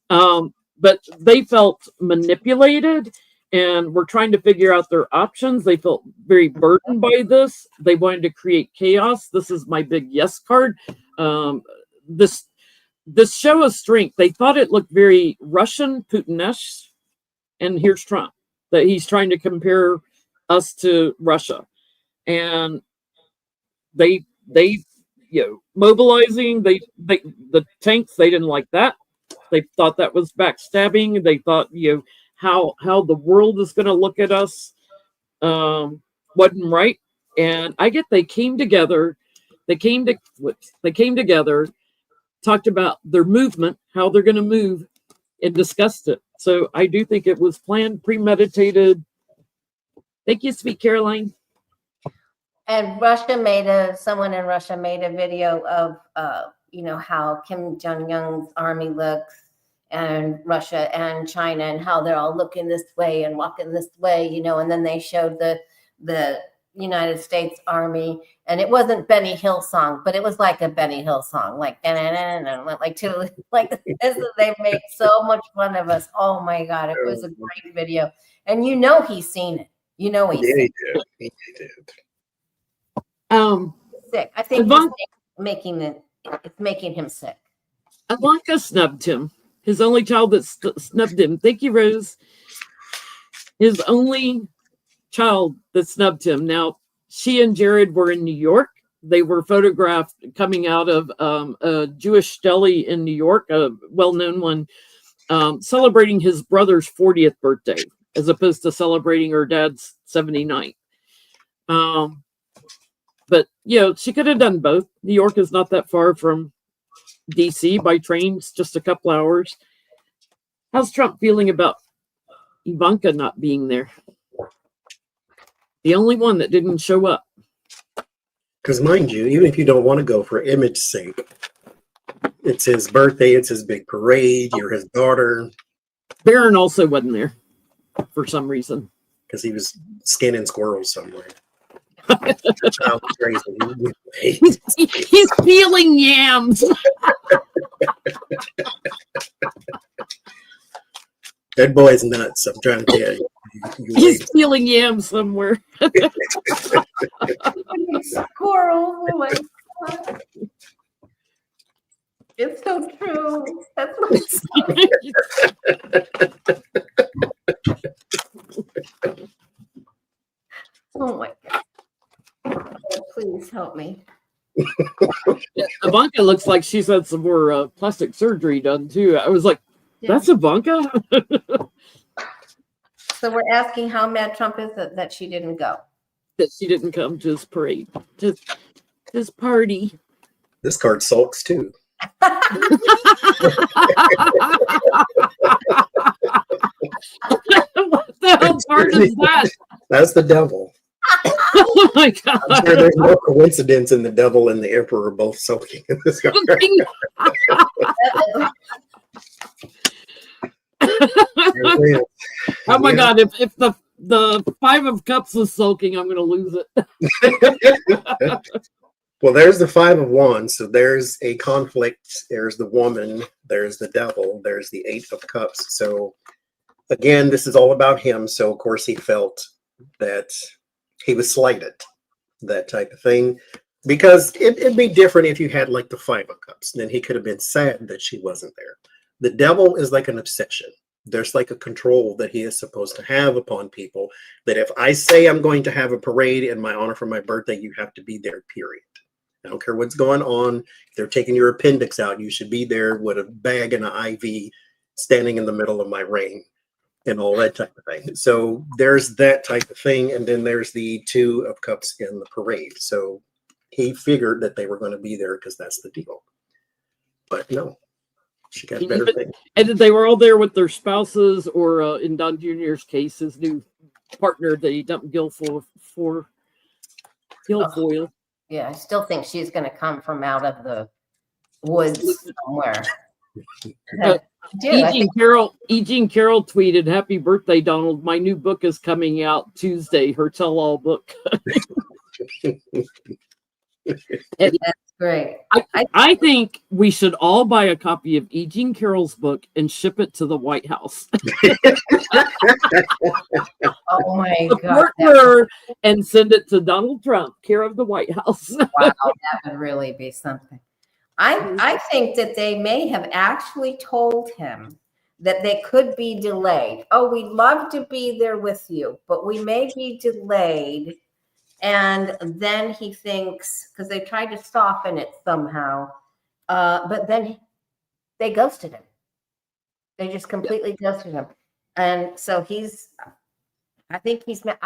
But they felt manipulated and were trying to figure out their options. They felt very burdened by this. They wanted to create chaos. This is my big yes card. This show of strength, they thought it looked very Russian, Putin-esque. And here's Trump, that he's trying to compare us to Russia. And they mobilizing, the tanks, they didn't like that. They thought that was backstabbing. They thought, how the world is going to look at us wasn't right. And I get they came together, talked about their movement, how they're going to move, and discussed it. So I do think it was planned, premeditated. Thank you, sweet Caroline. And someone in Russia made a video of how Kim Jong-un's army looks, and Russia and China, and how they're all looking this way and walking this way, and then they showed the United States Army, and it wasn't Benny Hill song, but it was like a Benny Hill song, like they made so much fun of us. Oh my God, it was a great video, and he's seen it. He did. Sick. I think it's making him sick. Ivanka snubbed him. His only child that snubbed him. Thank you, Rose. His only child that snubbed him. Now, she and Jared were in New York. They were photographed coming out of a Jewish deli in New York, a well-known one, celebrating his brother's 40th birthday, as opposed to celebrating her dad's 79th. But, she could have done both. New York is not that far from DC by train. It's just a couple hours. How's Trump feeling about Ivanka not being there? The only one that didn't show up. Because mind you, even if you don't want to go for image sake, it's his birthday, it's his big parade, you're his daughter. Barron also wasn't there for some reason. Because he was skinning squirrels somewhere. Child was crazy. He's peeling yams. That boy's nuts. I'm trying to tell you. He's peeling yams somewhere. Squirrel. Oh my God. It's so true. That's oh my God. Please help me. Ivanka looks like she's had some more plastic surgery done too. I was like, that's Ivanka? So we're asking how mad Trump is that she didn't go. That she didn't come to his parade, to his party. This card sulks too. What the hell card is that? That's the devil. Oh my God. I'm sure there's no coincidence in the devil and the emperor both sulking in this card. Oh my God, if the Five of Cups is sulking, I'm gonna lose it. Well, there's the Five of Wands, so there's a conflict, there's the woman, there's the devil, there's the Eight of Cups. So again, this is all about him. So of course he felt that he was slighted, that type of thing. Because it'd be different if you had like the Five of Cups. Then he could have been sad that she wasn't there. The devil is like an obsession. There's like a control that he is supposed to have upon people, that if I say I'm going to have a parade in my honor for my birthday, you have to be there, period. I don't care what's going on. If they're taking your appendix out, you should be there with a bag and an IV standing in the middle of my ring and all that type of thing. So there's that type of thing. And then there's the Two of Cups in the parade. So he figured that they were going to be there because that's the deal. But no, she got better things. And they were all there with their spouses, or in Don Jr.'s case, his new partner that he dumped Guilfoyle for. Guilfoyle. Yeah, I still think she's going to come from out of the woods somewhere. E. Jean Carroll tweeted, "Happy birthday, Donald. My new book is coming out Tuesday, her tell-all book." That's great. I think we should all buy a copy of E. Jean Carroll's book and ship it to the White House. Oh my God. Support her and send it to Donald Trump, care of the White House. Wow, that would really be something. I think that they may have actually told him that they could be delayed. Oh, we'd love to be there with you, but we may be delayed. And then he thinks, because they tried to soften it somehow, but then they ghosted him. They just completely ghosted him. And so I think he's sick.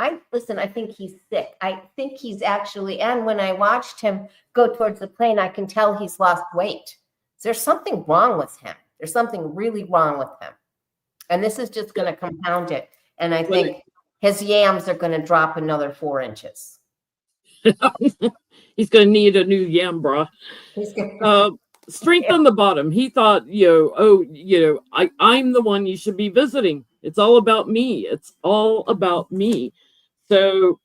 I think he's actually, and when I watched him go towards the plane, I can tell he's lost weight. There's something wrong with him. There's something really wrong with him. And this is just going to compound it. And I think his yams are going to drop another 4 inches. He's going to need a new yam bra. Strength on the bottom. He thought, I'm the one you should be visiting. It's all about me. It's all about me. So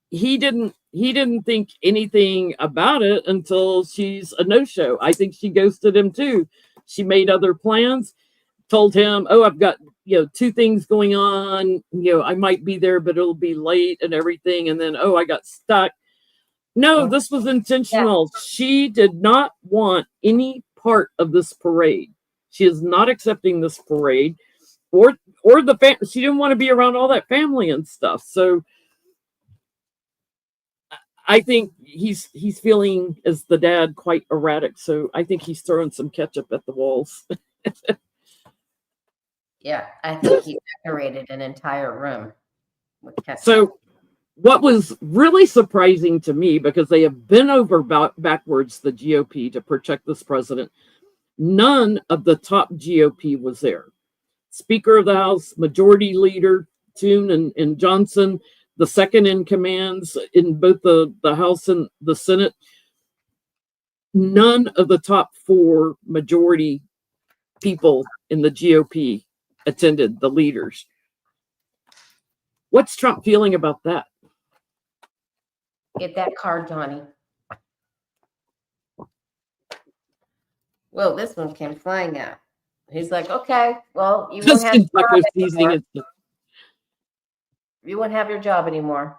he didn't think anything about it until she's a no-show. I think she ghosted him too. She made other plans, told him, "Oh, I've got 2 things going on. I might be there, but it'll be late and everything." And then, "Oh, I got stuck." No, this was intentional. Yeah. She did not want any part of this parade. She is not accepting this parade, or the family. She didn't want to be around all that family and stuff. So I think he's feeling, as the dad, quite erratic. So I think he's throwing some ketchup at the walls. Yeah, I think he decorated an entire room with ketchup. So what was really surprising to me, because they have been over backwards, the GOP, to protect this president, none of the top GOP was there. Speaker of the House, Majority Leader Thune and Johnson, the second in commands in both the House and the Senate, none of the top 4 majority people in the GOP attended, the leaders. What's Trump feeling about that? Get that card, Johnny. Well, this one came flying out. He's like, okay, well, you won't have your job anymore. You won't have your job anymore.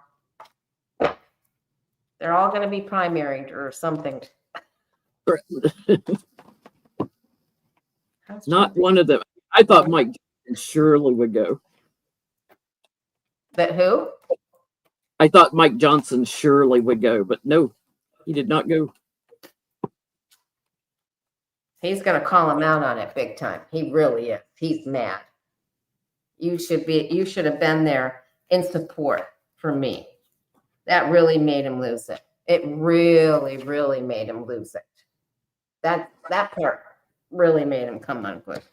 They're all going to be primaried or something. Not one of them. I thought Mike Shirley would go. But who? I thought Mike Johnson surely would go, but no, he did not go. He's going to call him out on it big time. He really is. He's mad. You should have been there in support for me. That really made him lose it. It really, really made him lose it. That part really made him come unglued.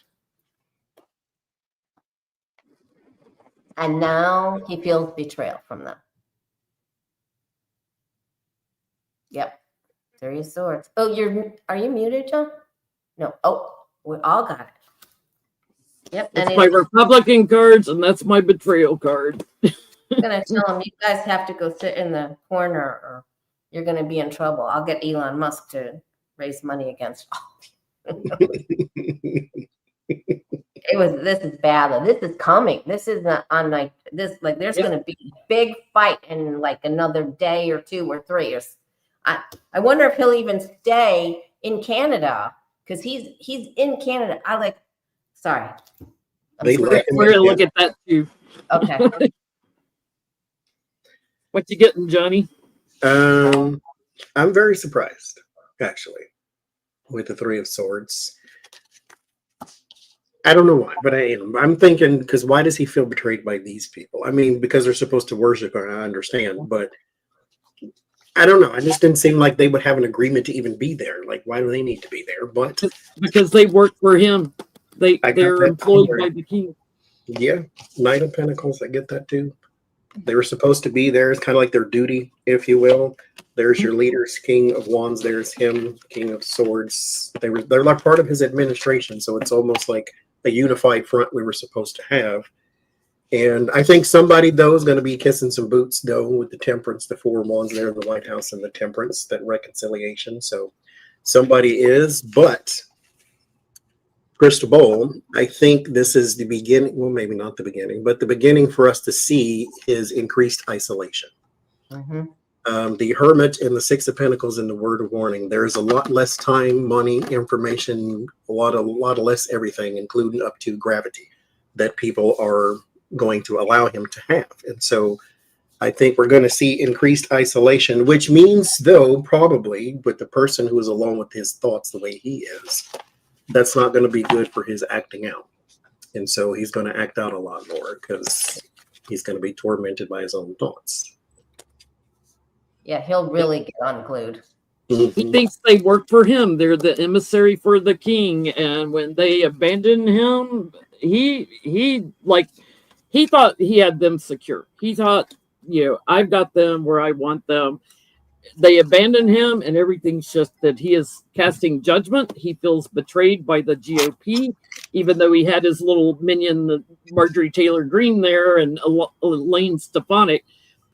And now he feels betrayal from them. Yep. 3 of Swords. Oh, are you muted, John? No. Oh, we all got it. Yep. That's my Republican cards, and that's my betrayal card. I'm going to tell him, you guys have to go sit in the corner or you're going to be in trouble. I'll get Elon Musk to raise money against all of you. This is bad though. This is coming. This is not on like this. Like there's going to be a big fight in like another day or 2 or 3. I wonder if he'll even stay in Canada because he's in Canada. Sorry. We're going to look at that too. Okay. What you getting, Johnny? I'm very surprised, actually, with the 3 of Swords. I don't know why, but I am. I'm thinking, because why does he feel betrayed by these people? I mean, because they're supposed to worship her, I understand, but I don't know. I just didn't seem like they would have an agreement to even be there. Like, why do they need to be there? But because they work for him. They're employed by the king. Yeah, Knight of Pentacles, I get that too. They were supposed to be there. It's kind of like their duty, if you will. There's your leaders, King of Wands. There's him, King of Swords. They're like part of his administration, so it's almost like a unified front we were supposed to have. And I think somebody, though, is going to be kissing some boots, though, with the Temperance, the 4 of Wands there in the White House, and the Temperance, that reconciliation. So somebody is, but crystal ball, I think this is the beginning. Well, maybe not the beginning, but the beginning for us to see is increased isolation. Mm-hmm. The Hermit and the 6 of Pentacles in the Word of Warning. There's a lot less time, money, information, a lot of less everything, including up to gravity, that people are going to allow him to have. And so I think we're going to see increased isolation, which means, though, probably with the person who is alone with his thoughts the way he is, that's not going to be good for his acting out. And so he's going to act out a lot more because he's going to be tormented by his own thoughts. Yeah, he'll really get unglued. He thinks they work for him. They're the emissary for the king. And when they abandon him, he thought he had them secure. He thought, I've got them where I want them. They abandon him, and everything's shifted. He is casting judgment. He feels betrayed by the GOP, even though he had his little minion, Marjorie Taylor Greene, there, and Elaine Stefanik.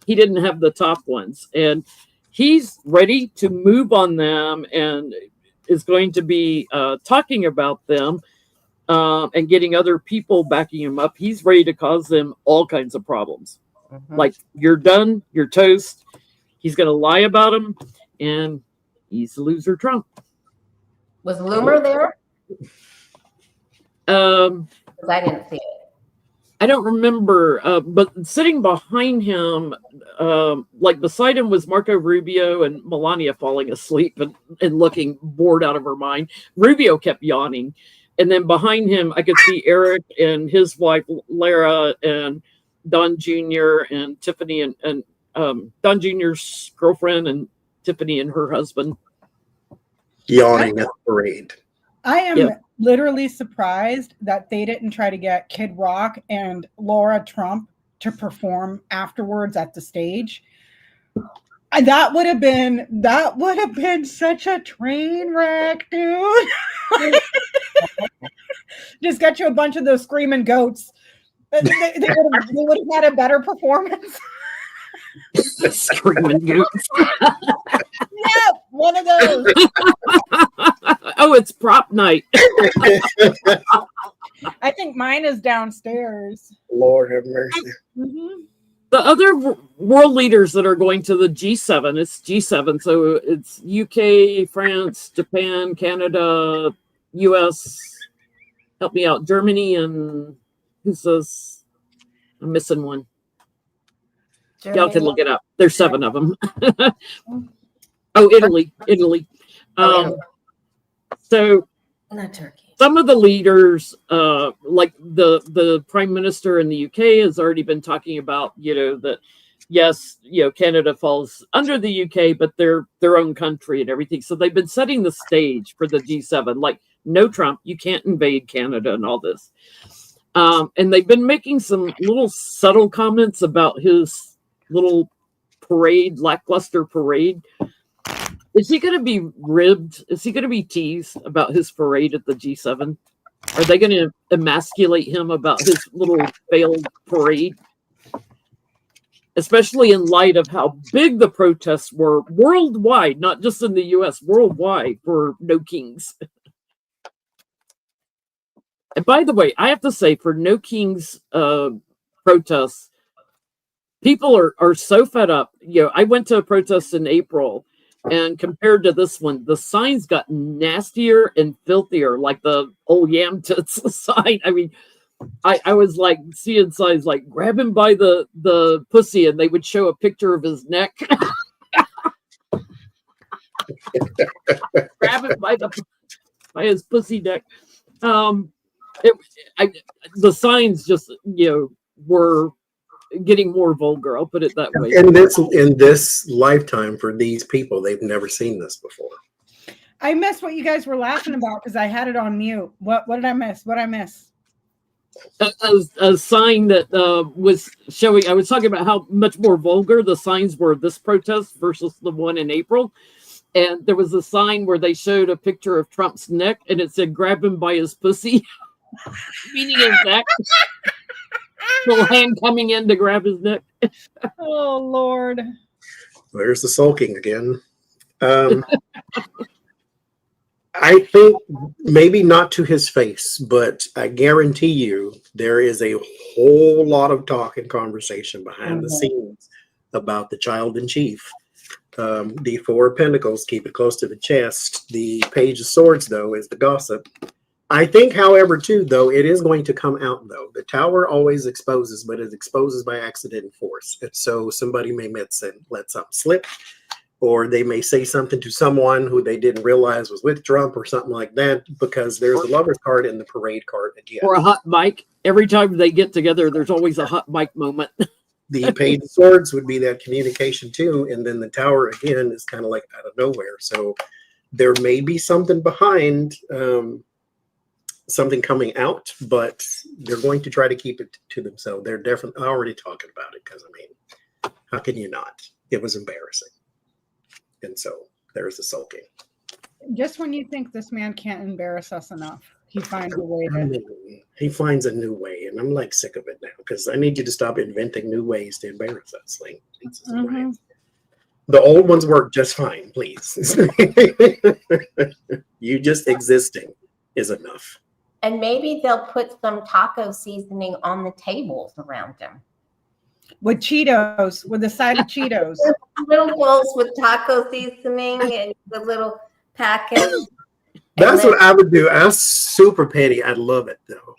He didn't have the top ones, and he's ready to move on them, and is going to be talking about them and getting other people backing him up. He's ready to cause them all kinds of problems. Mm-hmm. Like, you're done, you're toast. He's going to lie about him, and he's the loser Trump. Was Loomer there? I didn't see it. I don't remember, but sitting behind him, like beside him, was Marco Rubio and Melania falling asleep and looking bored out of her mind. Rubio kept yawning. And then behind him, I could see Eric and his wife, Lara, and Don Jr. and Tiffany and Don Jr.'s girlfriend and Tiffany and her husband. Yawning at the parade. I am Yep. literally surprised that they didn't try to get Kid Rock and Laura Trump to perform afterwards at the stage. And that would have been such a train wreck, dude. Just get you a bunch of those screaming goats. They would have had a better performance. Screaming goats. Yeah, one of those. Oh, it's prop night. I think mine is downstairs. Lord have mercy. Mm-hmm. The other world leaders that are going to the G7, it's G7, so it's UK, France, Japan, Canada, US, help me out, Germany, and who's this? I'm missing one. Y'all can look it up. There's 7 of them. Oh, Italy. So Not Turkey. some of the leaders, like the prime minister in the UK has already been talking about, that yes, Canada falls under the UK, but they're their own country and everything. So they've been setting the stage for the G7, like no Trump, you can't invade Canada and all this. And they've been making some little subtle comments about his little parade, lackluster parade. Is he going to be ribbed? Is he going to be teased about his parade at the G7? Are they going to emasculate him about his little failed parade? Especially in light of how big the protests were worldwide, not just in the US, worldwide for No Kings. And by the way, I have to say, for No Kings protests, people are so fed up. I went to a protest in April, and compared to this one, the signs got nastier and filthier, like the old yam tits sign. I mean, I was like seeing signs like grab him by the pussy, and they would show a picture of his neck. Grab him by his pussy neck. The signs just were getting more vulgar. I'll put it that way. In this lifetime, for these people, they've never seen this before. I missed what you guys were laughing about because I had it on mute. What did I miss? What did I miss? A sign that was showing. I was talking about how much more vulgar the signs were this protest versus the one in April. And there was a sign where they showed a picture of Trump's neck, and it said "grab him by his pussy," meaning his neck. Little hand coming in to grab his neck. Oh Lord! There's the sulking again. I think maybe not to his face, but I guarantee you there is a whole lot of talk and conversation behind the scenes about the child in chief. The 4 of Pentacles, keep it close to the chest. The Page of Swords, though, is the gossip. I think, however, too, though, it is going to come out, though. The Tower always exposes, but it exposes by accident and force. And so somebody may let something slip, or they may say something to someone who they didn't realize was with Trump or something like that, because there's a Lover's card and the Parade card again. Or a hot mic. Every time they get together, there's always a hot mic moment. The Page of Swords would be that communication, too. And then the Tower, again, is kind of like out of nowhere. So there may be something behind something coming out, but they're going to try to keep it to themselves. They're definitely already talking about it because, I mean, how can you not? It was embarrassing. And so there's the sulking. Just when you think this man can't embarrass us enough, he finds a way He finds a new way, and I'm like sick of it now because I need you to stop inventing new ways to embarrass us. Like, the old ones work just fine, please. You just existing is enough. And maybe they'll put some taco seasoning on the tables around them. with Cheetos, with a side of Cheetos. Little bowls with taco seasoning and the little packet. That's what I would do. That's super petty. I'd love it though.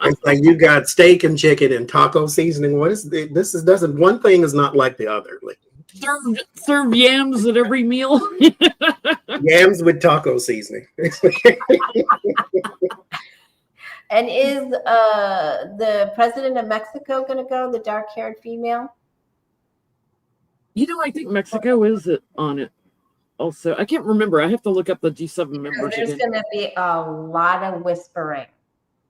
It's like you got steak and chicken and taco seasoning. What is this? Doesn't one thing is not like the other. Like serve yams at every meal. Yams with taco seasoning. And is the president of Mexico going to go? The dark-haired female. I think Mexico is on it also. I can't remember. I have to look up the G7 members There's again. going to be a lot of whispering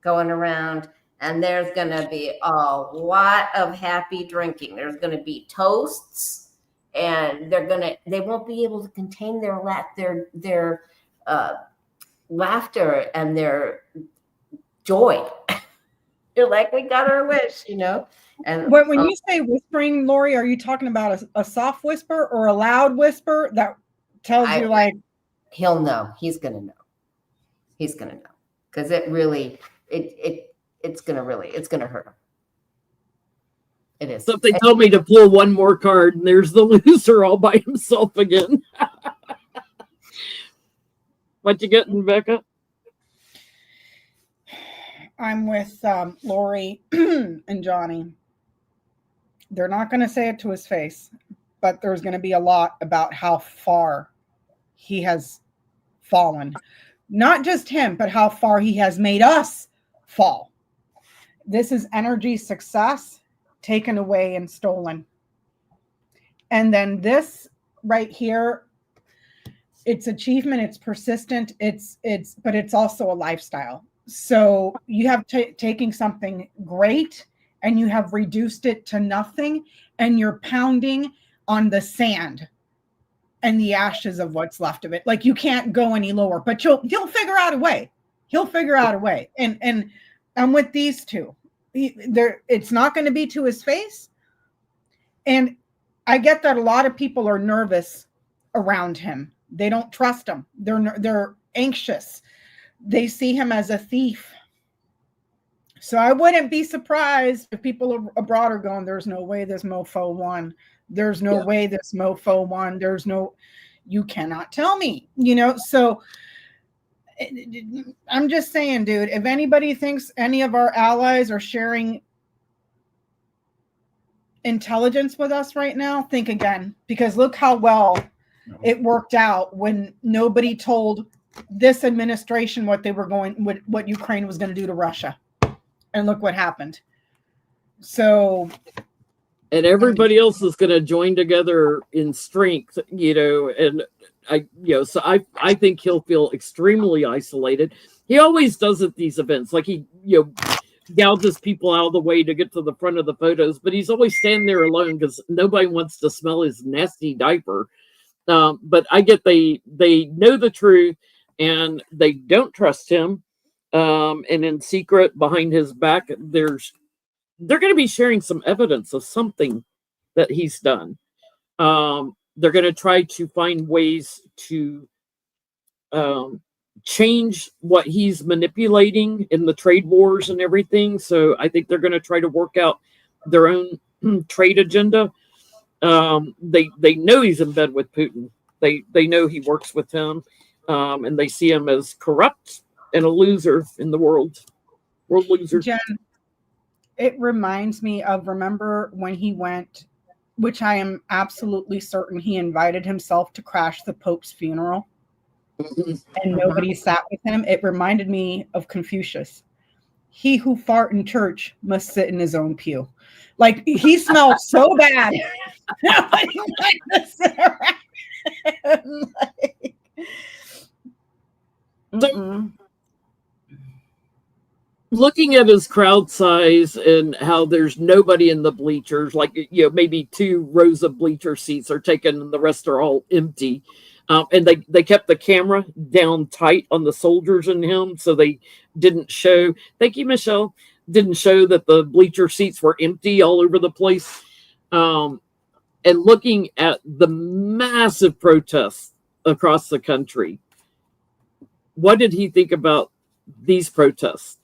going around, and there's going to be a lot of happy drinking. There's going to be toasts, and they won't be able to contain their laughter and their joy. You're like, we got our wish, And when you say whispering, Lori, are you talking about a soft whisper or a loud whisper that tells you like he'll know? He's gonna know. He's gonna know because it really it's gonna hurt him. It is. So if they tell me to pull one more card, and there's the loser all by himself again. What you getting, Becca? I'm with Lori and Johnny. They're not going to say it to his face, but there's going to be a lot about how far he has fallen. Not just him, but how far he has made us fall. This is energy success taken away and stolen. And then this right here, it's achievement, it's persistent, but it's also a lifestyle. So you have taking something great and you have reduced it to nothing, and you're pounding on the sand and the ashes of what's left of it. Like you can't go any lower, but you'll figure out a way. He'll figure out a way. And I'm with these two. It's not going to be to his face. And I get that a lot of people are nervous around him. They don't trust him. They're anxious. They see him as a thief. So I wouldn't be surprised if people abroad are going, there's no way this mofo won. There's no way this mofo won. You cannot tell me, so I'm just saying, dude, if anybody thinks any of our allies are sharing intelligence with us right now, think again, because look how well it worked out when nobody told this administration what Ukraine was going to do to Russia. And look what happened. So, and everybody else is going to join together in strength, and so I think he'll feel extremely isolated. He always does at these events, like he, gouges people out of the way to get to the front of the photos, but he's always standing there alone because nobody wants to smell his nasty diaper. But I get they know the truth and they don't trust him. And in secret behind his back, they're going to be sharing some evidence of something that he's done. They're going to try to find ways to change what he's manipulating in the trade wars and everything. So I think they're going to try to work out their own trade agenda. They know he's in bed with Putin. They know he works with him, and they see him as corrupt and a loser in the world loser. Jen, it reminds me of, remember when he went, which I am absolutely certain he invited himself to crash the Pope's funeral, and nobody sat with him. It reminded me of Confucius. He who fart in church must sit in his own pew. Like he smelled so bad. Looking at his crowd size and how there's nobody in the bleachers, like maybe 2 rows of bleacher seats are taken and the rest are all empty. And they kept the camera down tight on the soldiers and him, so they didn't show. Thank you, Michelle. Didn't show that the bleacher seats were empty all over the place. And looking at the massive protests across the country, what did he think about these protests?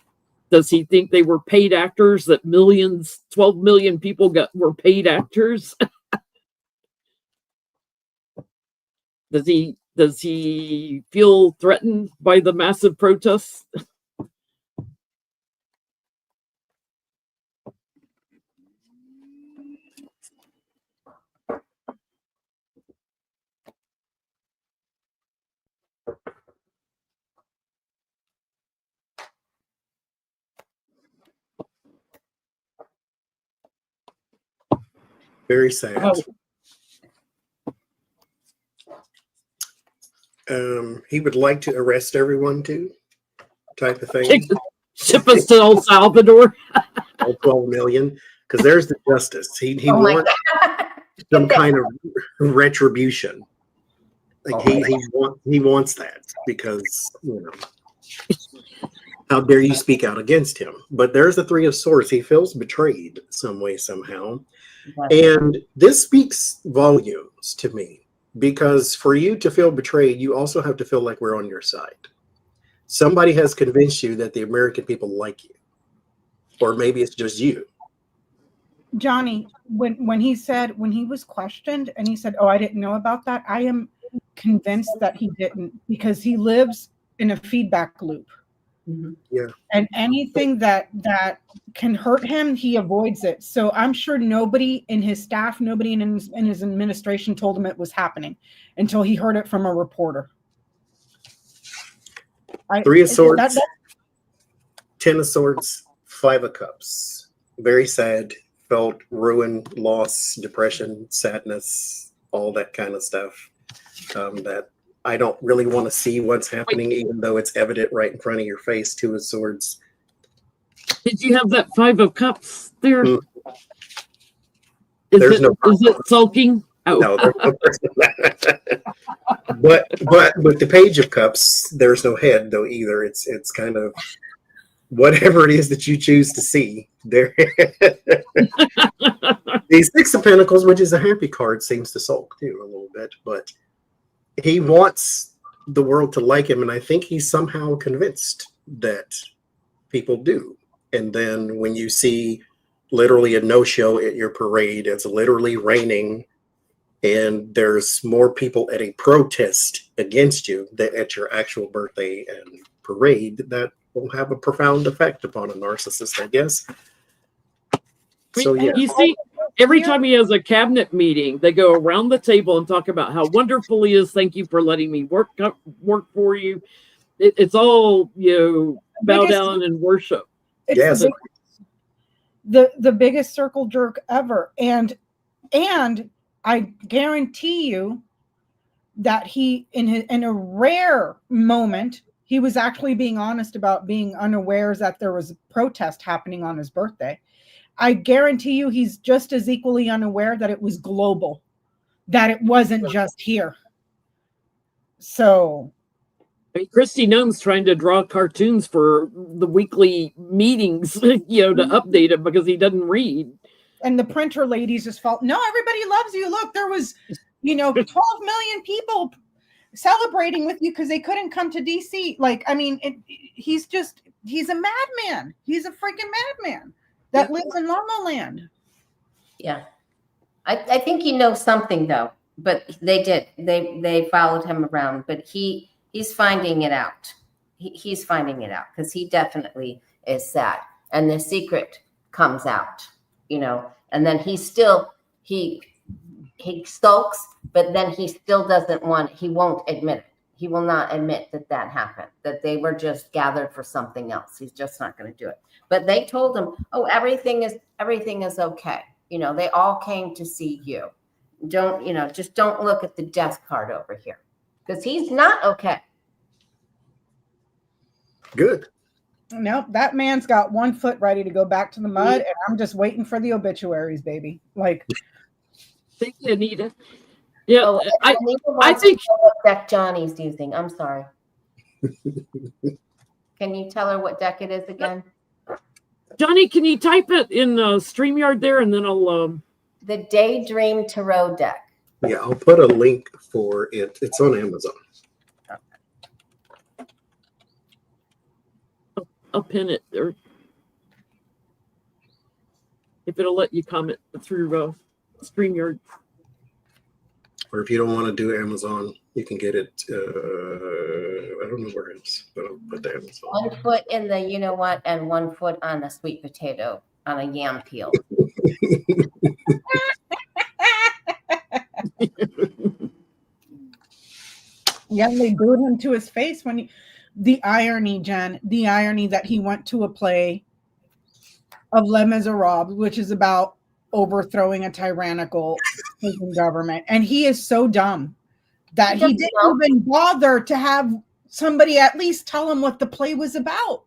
Does he think they were paid actors, that 12 million people were paid actors? Does he feel threatened by the massive protests? Very sad. he would like to arrest everyone too, type of thing. Ship us to El Salvador. All 12 million, because there's the justice. He Oh my wants God. some kind of retribution. Like Oh he wants that because how dare you speak out against him? But there's the Three of Swords. He feels betrayed some way somehow, and this speaks volumes to me because for you to feel betrayed, you also have to feel like we're on your side. Somebody has convinced you that the American people like you, or maybe it's just you. Johnny, when he was questioned and he said, "Oh, I didn't know about that," I am convinced that he didn't, because he lives in a feedback loop. Mhm. Yeah. And anything that can hurt him, he avoids it. So I'm sure nobody in his staff, nobody in his administration told him it was happening until he heard it from a reporter. Three of Swords, 10 of Swords, 5 of Cups. Very sad. Felt ruin, loss, depression, sadness, all that kind of stuff. That I don't really want to see what's happening, even though it's evident right in front of your face. 2 of Swords. Did you have that 5 of Cups there? Mm. Is There's no it sulking? Oh. No, there's no person. but the Page of Cups, there's no head though either. It's kind of whatever it is that you choose to see there. The 6 of Pentacles, which is a happy card, seems to sulk too a little bit, but he wants the world to like him, and I think he's somehow convinced that people do. And then when you see literally a no-show at your parade, it's literally raining, and there's more people at a protest against you than at your actual birthday and parade, that will have a profound effect upon a narcissist, I guess. So yeah. You see, every time he has a cabinet meeting, they go around the table and talk about how wonderful he is. Thank you for letting me work for you. It's all, bow down and worship. It's Yes. the biggest circle jerk ever. And I guarantee you that he, in a rare moment, he was actually being honest about being unaware that there was a protest happening on his birthday. I guarantee you he's just as equally unaware that it was global, that it wasn't just here. So I mean, Christy Gnome's trying to draw cartoons for the weekly meetings, to update him because he doesn't read. And the printer ladies just felt, no, everybody loves you. Look, there was, 12 million people celebrating with you because they couldn't come to DC. Like, I mean, he's a madman. He's a freaking madman that lives in La La Land. Yeah. I think he knows something though, but they followed him around, but he's finding it out. He's finding it out because he definitely is sad. And the secret comes out, and then he sulks, but then he still he won't admit it. He will not admit that happened, that they were just gathered for something else. He's just not going to do it. But they told him, oh, everything is okay. They all came to see you. Just don't look at the death card over here because he's not okay. Good. Nope, that man's got one foot ready to go back to the mud, and I'm just waiting for the obituaries, baby. Like, thank you, Anita. Yeah, oh, I think what deck Johnny's using. I'm sorry. Can you tell her what deck it is again? Johnny, can you type it in StreamYard there, and then I'll the Daydream Tarot deck. Yeah, I'll put a link for it. It's on Amazon. I'll pin it there. If it'll let you comment through StreamYard. Or if you don't want to do Amazon, you can get it. I don't know where it is, but I'll put the Amazon. 1 foot in the you-know-what and 1 foot on a sweet potato on a yam peel. Yeah, they booed him to his face when the irony, Jen, the irony that he went to a play of Les Miserables, which is about overthrowing a tyrannical government. And he is so dumb that He he doesn't didn't know. even bother to have somebody at least tell him what the play was about.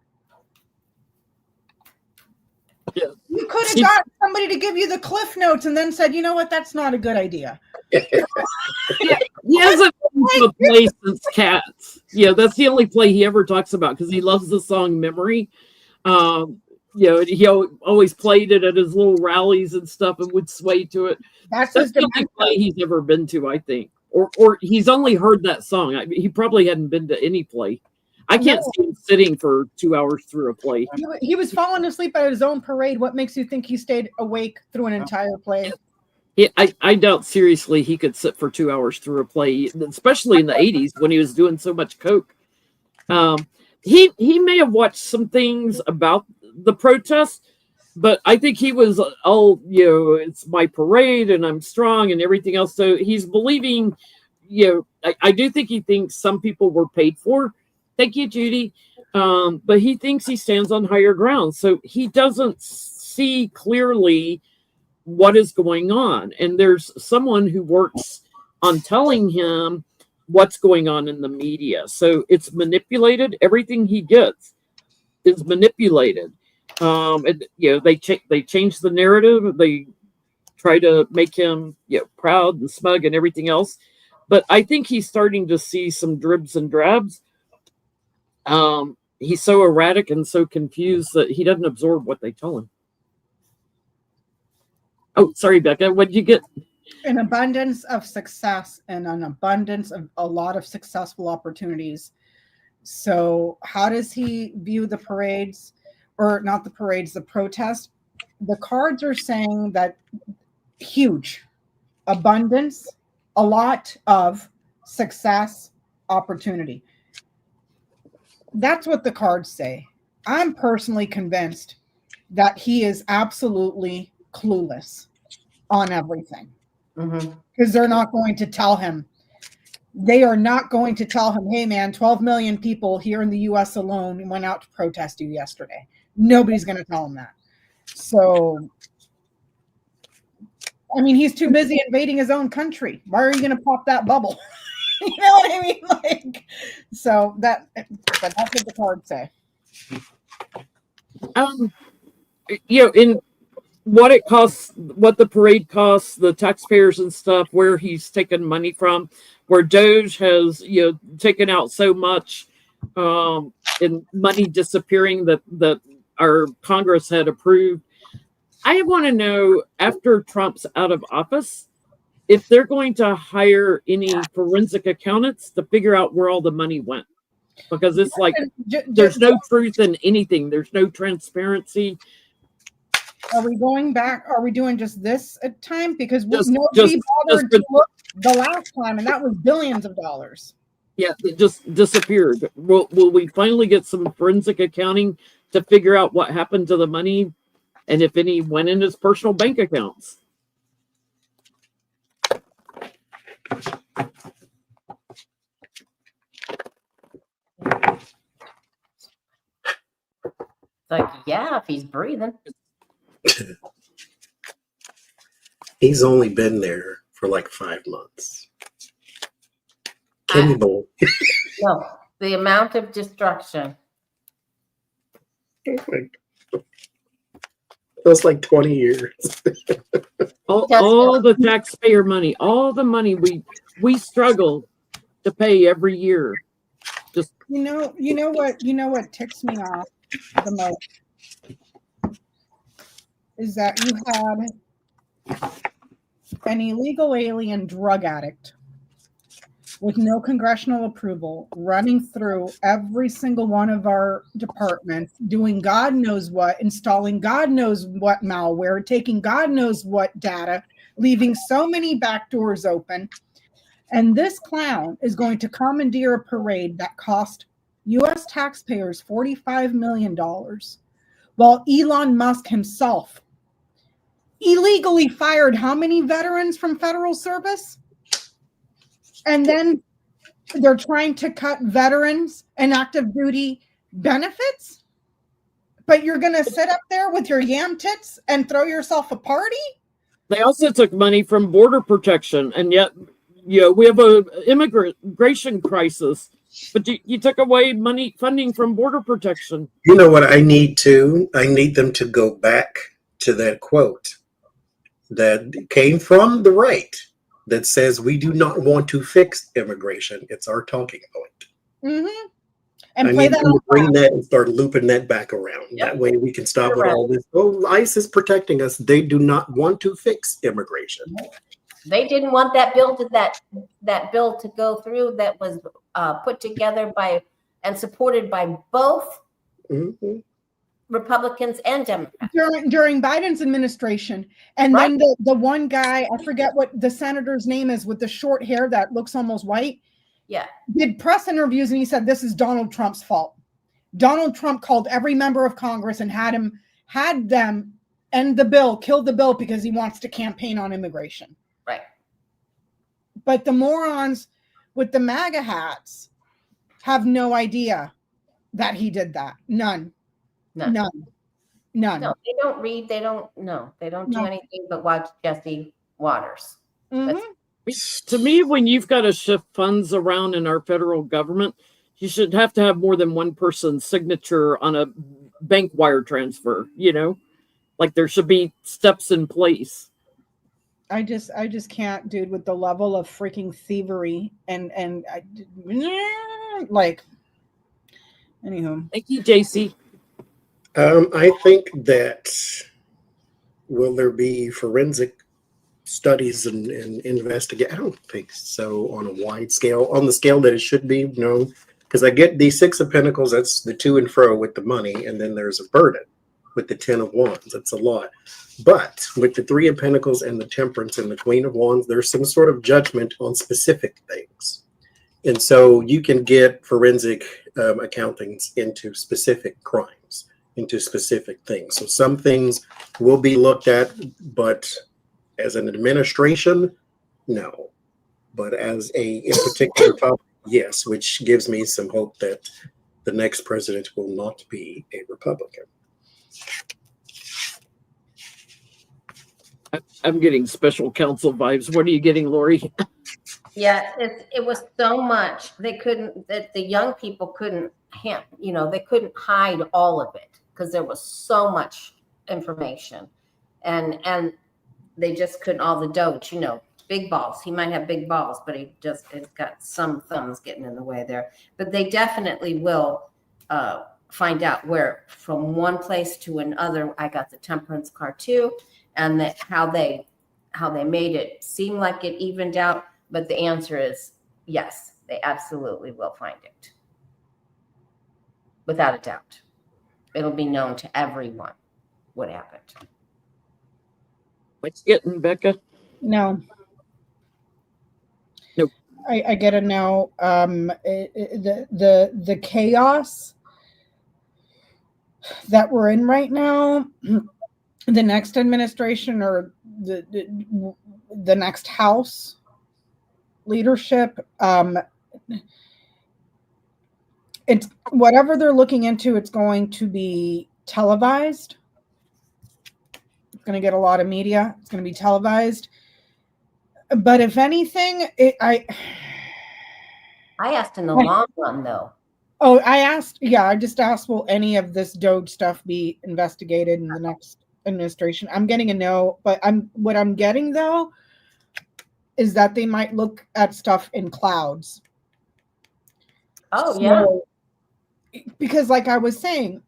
Yeah. You could have got somebody to give you the cliff notes and then said, you know what, that's not a good idea. He hasn't been to a play since Cats. Yeah, that's the only play he ever talks about because he loves the song Memory. You know, he always played it at his little rallies and stuff and would sway to it. That's That's his the only dementia. play he's ever been to, I think. Or he's only heard that song. He probably hadn't been to any play. I can't No. see him sitting for 2 hours through a play. He was falling asleep at his own parade. What makes you think he stayed awake through an entire play? I doubt seriously he could sit for 2 hours through a play, especially in the 80s when he was doing so much coke. He may have watched some things about the protest, but I think he was all, you know, it's my parade and I'm strong and everything else. So he's believing, you know, I do think he thinks some people were paid for. Thank you, Judy. But he thinks he stands on higher ground. So he doesn't see clearly what is going on. And there's someone who works on telling him what's going on in the media. So it's manipulated. Everything he gets is manipulated. And, you know, they change the narrative. They try to make him, you know, proud and smug and everything else. But I think he's starting to see some dribs and drabs. He's so erratic and so confused that he doesn't absorb what they tell him. Oh, sorry, Becca. What did you get? An abundance of success and an abundance of a lot of successful opportunities. So how does he view the parades, or not the parades, the protest? The cards are saying that huge abundance, a lot of success, opportunity. That's what the cards say. I'm personally convinced that he is absolutely clueless on everything. Because they're not going to tell him. They are not going to tell him, hey, man, 12 million people here in the U.S. alone went out to protest you yesterday. Nobody's going to tell him that. So, I mean, he's too busy invading his own country. Why are you going to pop that bubble? You know what I mean? Like, so but that's what the cards say. You know, in what it costs, what the parade costs, the taxpayers and stuff, where he's taken money from, where Doge has, you know, taken out so much in money disappearing that our Congress had approved. I want to know, after Trump's out of office, if they're going to hire any forensic accountants to figure out where all the money went. Because it's like, there's no truth in anything. There's no transparency. Are we going back? Are we doing just this at time? Because nobody bothered to look the last time, and that was billions of dollars. Yeah, it just disappeared. Will we finally get some forensic accounting to figure out what happened to the money and if any went in his personal bank accounts? Like, yeah, if he's breathing. He's only been there for like 5 months. Can you believe? No, the amount of destruction. That's like 20 years. all the taxpayer money, all the money we struggle to pay every year. Just you know what ticks me off the most is that you had an illegal alien drug addict with no congressional approval running through every single one of our departments, doing God knows what, installing God knows what malware, taking God knows what data, leaving so many back doors open. And this clown is going to commandeer a parade that cost U.S. taxpayers $45 million, while Elon Musk himself illegally fired how many veterans from federal service? And then they're trying to cut veterans and active duty benefits? But you're going to sit up there with your yam tits and throw yourself a party? They also took money from border protection, and yet we have a immigration crisis, but you took away funding from border protection. You know what I need to? I need them to go back to that quote that came from the right that says we do not want to fix immigration. It's our talking point. Mm-hmm. And I play need that them to on bring loud. that and start looping that back around. Yep. That way we can stop You're with right. all this. Oh, ICE is protecting us. They do not want to fix immigration. They didn't want that bill to go through that was put together by and supported by both Mhm. Republicans and Democrats. During Biden's administration. And Right. then the one guy, I forget what the senator's name is, with the short hair that looks almost white, Yeah. did press interviews, and he said this is Donald Trump's fault. Donald Trump called every member of Congress and had them end the bill, kill the bill, because he wants to campaign on immigration. Right. But the morons with the MAGA hats have no idea that he did that. None. None. None. No, they don't read. They don't do No. anything but watch Jesse Waters. Mhm. To me, when you've got to shift funds around in our federal government, you should have to have more than one person's signature on a bank wire transfer. Like there should be steps in place. I just can't, dude, with the level of freaking thievery and like, anywho. Thank you, JC. I think that will there be forensic studies and investigate? I don't think so on a wide scale, on the scale that it should be. No, because I get the Six of Pentacles. That's the to and fro with the money, and then there's a burden with the Ten of Wands. That's a lot. But with the Three of Pentacles and the Temperance and the Queen of Wands, there's some sort of judgment on specific things. And so you can get forensic accountings into specific crimes, into specific things. So some things will be looked at, but as an administration, no. But as in particular topic, yes, which gives me some hope that the next president will not be a Republican. I'm getting special counsel vibes. What are you getting, Lori? Yeah, it was so much that the young people couldn't they couldn't hide all of it because there was so much information, and they just couldn't. All the doge, big balls. He might have big balls, but it's got some thumbs getting in the way there. But they definitely will find out where from one place to another. I got the Temperance card too, and that how they made it seem like it evened out. But the answer is yes, they absolutely will find it. Without a doubt. It'll be known to everyone what happened. What you getting, Becca? No. Nope. I get a no. The chaos that we're in right now, the next administration or the next House leadership, it's whatever they're looking into, it's going to be televised. It's going to get a lot of media. It's going to be televised. But if anything, I asked in the long run, though. Oh, I just asked, will any of this Doge stuff be investigated in the next administration? I'm getting a no, but what I'm getting though is that they might look at stuff in clouds. Oh, yeah. Because like I was saying,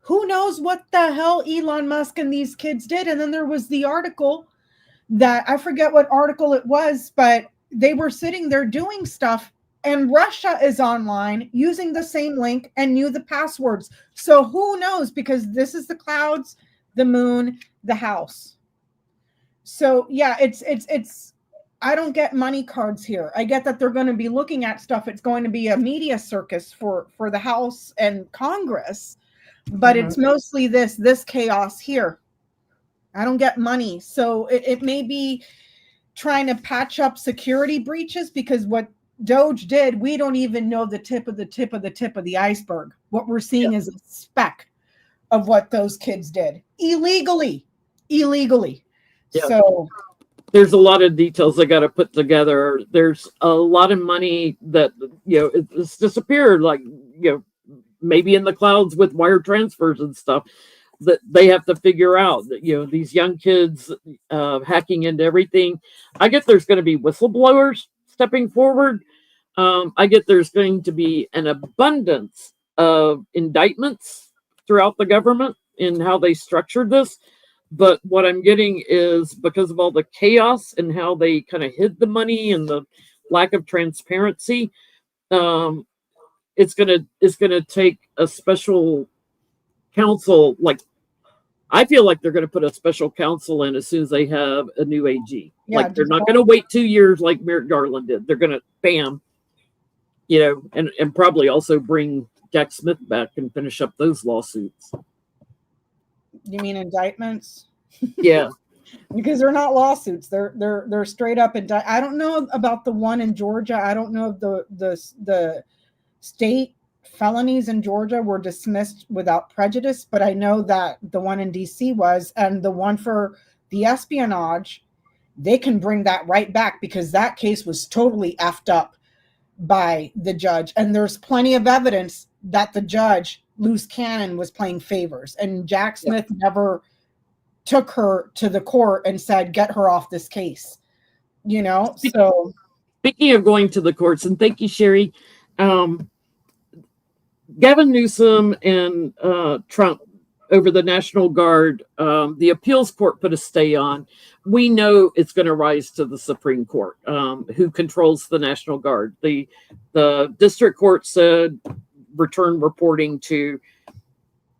who knows what the hell Elon Musk and these kids did? And then there was the article that I forget what article it was, but they were sitting there doing stuff and Russia is online using the same link and knew the passwords. So who knows? Because this is the clouds, the moon, the house. So yeah, it's I don't get money cards here. I get that they're going to be looking at stuff. It's going to be a media circus for the House and Congress, but it's mostly this chaos here. I don't get money. So it may be trying to patch up security breaches, because what Doge did, we don't even know the tip of the iceberg. What we're seeing is a speck of what those kids did illegally. Yeah. So there's a lot of details they got to put together. There's a lot of money that, it's disappeared, like, maybe in the clouds with wire transfers and stuff that they have to figure out. That, these young kids hacking into everything. I get there's going to be whistleblowers stepping forward. I get there's going to be an abundance of indictments throughout the government in how they structured this. But what I'm getting is, because of all the chaos and how they kind of hid the money and the lack of transparency, it's gonna take a special counsel. Like, I feel like they're gonna put a special counsel in as soon as they have a new AG. Yeah, like, they're not gonna wait 2 years like Merrick Garland did. They're gonna bam, and probably also bring Jack Smith back and finish up those lawsuits. You mean indictments? Yeah. Because they're not lawsuits. They're straight up I don't know about the one in Georgia. I don't know if the state felonies in Georgia were dismissed without prejudice, but I know that the one in DC was, and the one for the espionage, they can bring that right back because that case was totally effed up by the judge. And there's plenty of evidence that the judge, loose cannon, was playing favors, and Jack Smith never took her to the court and said, get her off this case, so. Speaking of going to the courts, and thank you, Sherry, Gavin Newsom and Trump over the National Guard, the appeals court put a stay on. We know it's going to rise to the Supreme Court, who controls the National Guard. The district court said return reporting to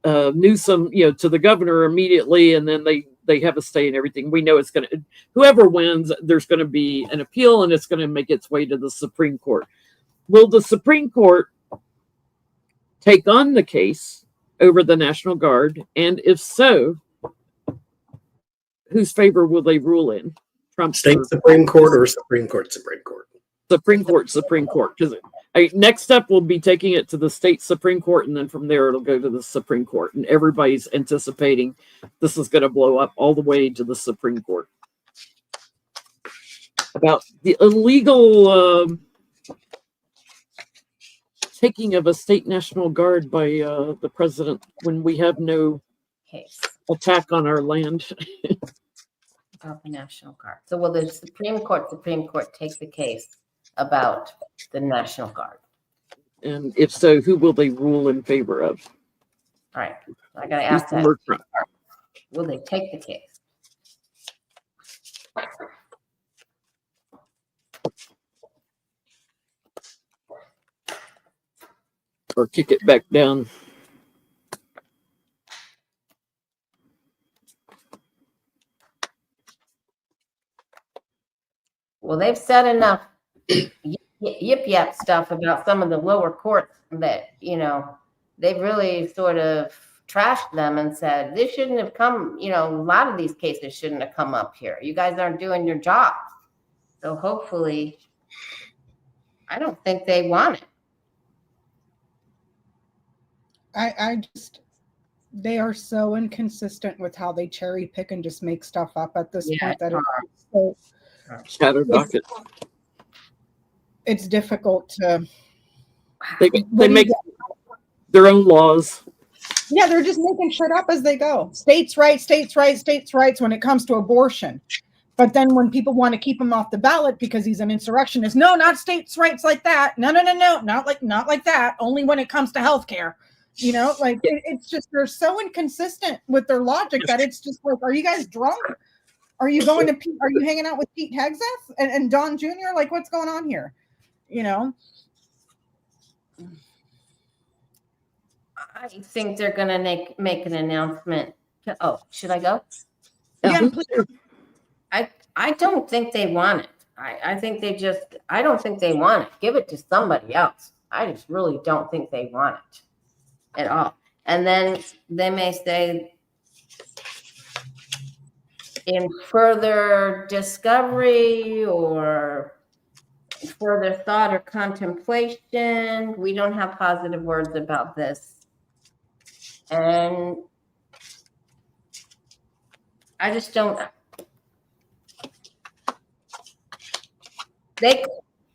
Newsom, to the governor immediately, and then they have a stay and everything. We know it's going to, whoever wins, there's going to be an appeal, and it's going to make its way to the Supreme Court. Will the Supreme Court take on the case over the National Guard? And if so, whose favor will they rule in? Trump's State Supreme Court or Supreme Court? Supreme Court. Supreme Court. Because next step will be taking it to the state Supreme Court, and then from there it'll go to the Supreme Court. And everybody's anticipating this is going to blow up all the way to the Supreme Court. About the illegal taking of a state National Guard by the president when we have no Case attack on our land. about the National Guard. So will the Supreme Court take the case about the National Guard? And if so, who will they rule in favor of? All right, I gotta ask that. Or Trump? Will they take the case? Or kick it back down? Well, they've said enough yip yap stuff about some of the lower courts that, they've really sort of trashed them and said, this shouldn't have come, a lot of these cases shouldn't have come up here. You guys aren't doing your job. So hopefully, I don't think they want it. They are so inconsistent with how they cherry pick and just make stuff up at this point that Shadow docket. it's difficult to. They make their own laws. Yeah, they're just making shit up as they go. States' rights when it comes to abortion. But then when people want to keep him off the ballot because he's an insurrectionist, no, not states' rights like that. No, not like that. Only when it comes to healthcare. It's just, they're so inconsistent with their logic that it's just like, are you guys drunk? Are you are you hanging out with Pete Hegseth and Don Jr.? Like, what's going on here? I think they're going to make an announcement. Should I go? Yeah, please. I don't think they want it. I don't think they want it. Give it to somebody else. I just really don't think they want it at all. And then they may say, in further discovery or further thought or contemplation, we don't have positive words about this. And I just don't. They,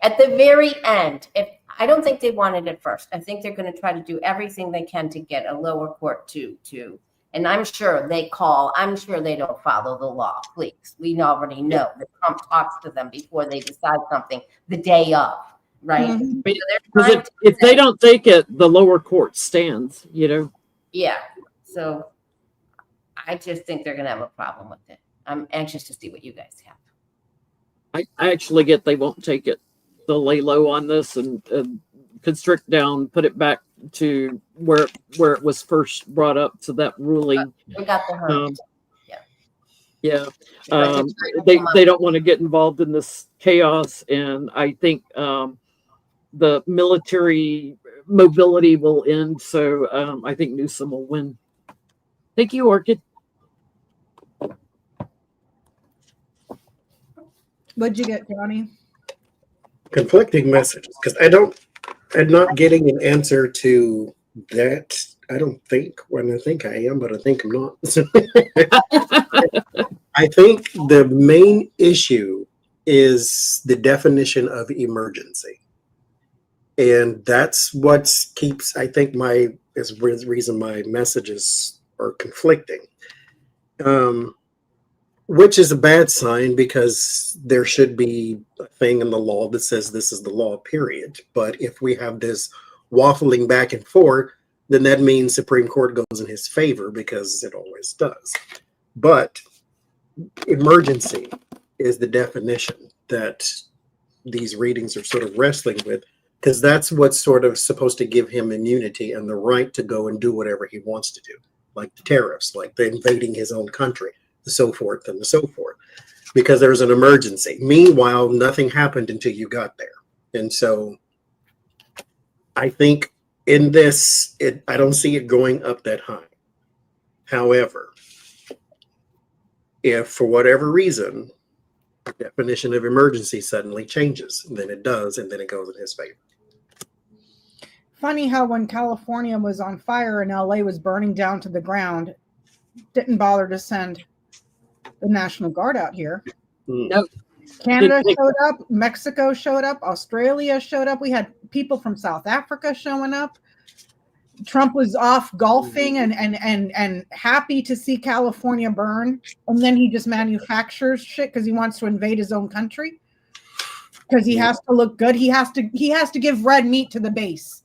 at the very end, if I don't think they wanted it first. I think they're going to try to do everything they can to get a lower court to, and I'm sure I'm sure they don't follow the law. Please, we already know that Trump talks to them before they decide something the day of, right? Mhm. So they're Because trying to if they say- don't take it, the lower court stands, you know. yeah. So I just think they're going to have a problem with it. I'm anxious to see what you guys have. I actually get they won't take it. They'll lay low on this and constrict down, put it back to where it was first brought up to that ruling. We got the hunt. Yeah. But They don't want to get involved in this chaos, and I think the military mobility will end. So I think Newsom will win. Thank you, Orchid. What'd you get, Johnny? Conflicting messages because I'm not getting an answer to that. I don't think. Well, I think I am, but I think I'm not. I think the main issue is the definition of emergency, and that's what keeps. I think is the reason my messages are conflicting. Which is a bad sign because there should be a thing in the law that says this is the law, period. But if we have this waffling back and forth, then that means Supreme Court goes in his favor because it always does. But emergency is the definition that these readings are sort of wrestling with, because that's what's sort of supposed to give him immunity and the right to go and do whatever he wants to do, like the tariffs, like the invading his own country, so forth and so forth, because there's an emergency. Meanwhile, nothing happened until you got there. And so I think in this, I don't see it going up that high. However, if for whatever reason, the definition of emergency suddenly changes, then it does, and then it goes in his favor. Funny how when California was on fire and LA was burning down to the ground, didn't bother to send the National Guard out here. No. Canada showed up, Mexico showed up, Australia showed up. We had people from South Africa showing up. Trump was off golfing and happy to see California burn. And then he just manufactures shit because he wants to invade his own country. Because he has to look good. He has to give red meat to the base.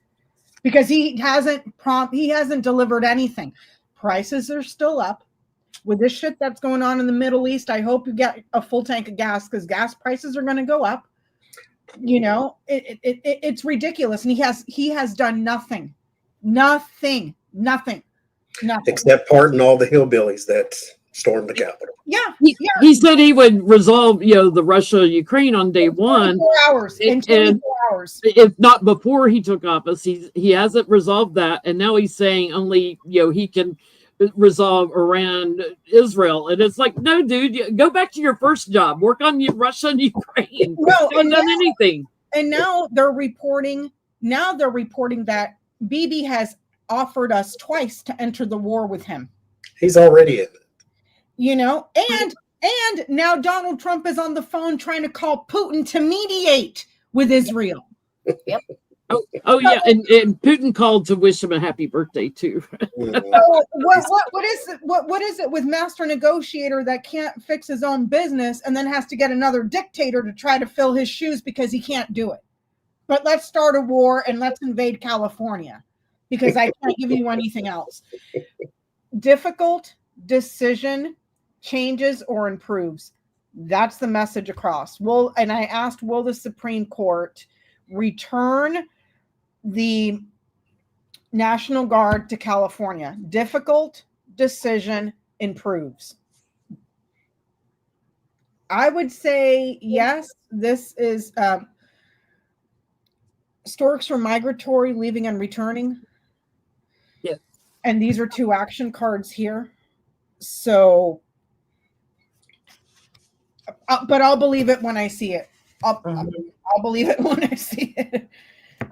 Because he hasn't delivered anything. Prices are still up. With this shit that's going on in the Middle East, I hope you get a full tank of gas because gas prices are going to go up. You know, it's ridiculous, and he has done nothing, except pardon all the hillbillies that stormed the Capitol. Yeah, He said he would resolve, the Russia-Ukraine on day one. 24 hours. In 24 hours. If not before he took office, he hasn't resolved that, and now he's saying only he can resolve Iran, Israel, and it's like, no, dude, go back to your first job, work on Russia and Ukraine. No, haven't done anything. And now they're reporting that Bibi has offered us twice to enter the war with him. He's already in it. And now Donald Trump is on the phone trying to call Putin to mediate with Israel. Yep. Oh yeah, and Putin called to wish him a happy birthday too. So what is it with master negotiator that can't fix his own business and then has to get another dictator to try to fill his shoes because he can't do it? But let's start a war and let's invade California because I can't give you anything else. Difficult decision changes or improves. That's the message across. And I asked, will the Supreme Court return the National Guard to California? Difficult decision improves. I would say yes. This is storks are migratory, leaving and returning. Yes. And these are 2 action cards here. So, but I'll believe it when I see it. I'll believe it when I see it.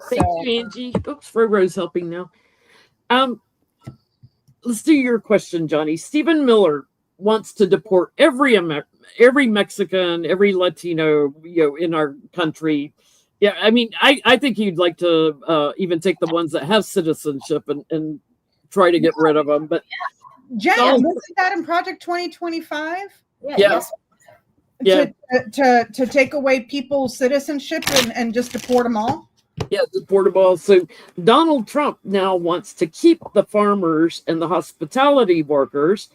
Thank you, Angie. Oops, Roro's helping now. Let's do your question, Johnny. Stephen Miller wants to deport every every Mexican, every Latino, in our country. Yeah, I mean, I think you'd like to even take the ones that have citizenship and try to get rid of them. But Jen, Donald- wasn't that in Project 2025? Yeah. Yeah. Yes. Yeah. To take away people's citizenship and just deport them all? Yeah, deportable. So Donald Trump now wants to keep the farmers and the hospitality workers.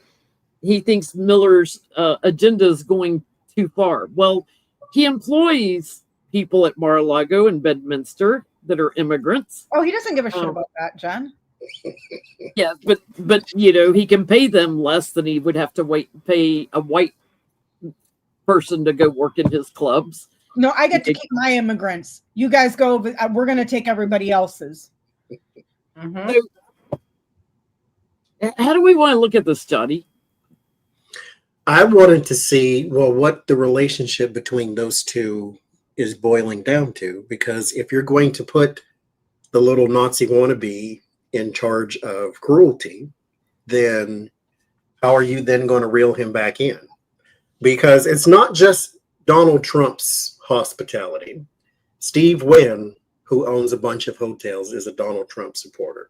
He thinks Miller's agenda is going too far. Well, he employs people at Mar-a-Lago and Bedminster that are immigrants. Oh, he doesn't give a shit about that, Jen. Yeah, but he can pay them less than he would have to pay a white person to go work in his clubs. No, I get to keep my immigrants. You guys go. We're going to take everybody else's. Mm-hmm. How do we want to look at this, Johnny? I wanted to see, what the relationship between those two is boiling down to, because if you're going to put the little Nazi wannabe in charge of cruelty, then how are you then going to reel him back in? Because it's not just Donald Trump's hospitality. Steve Wynn, who owns a bunch of hotels, is a Donald Trump supporter.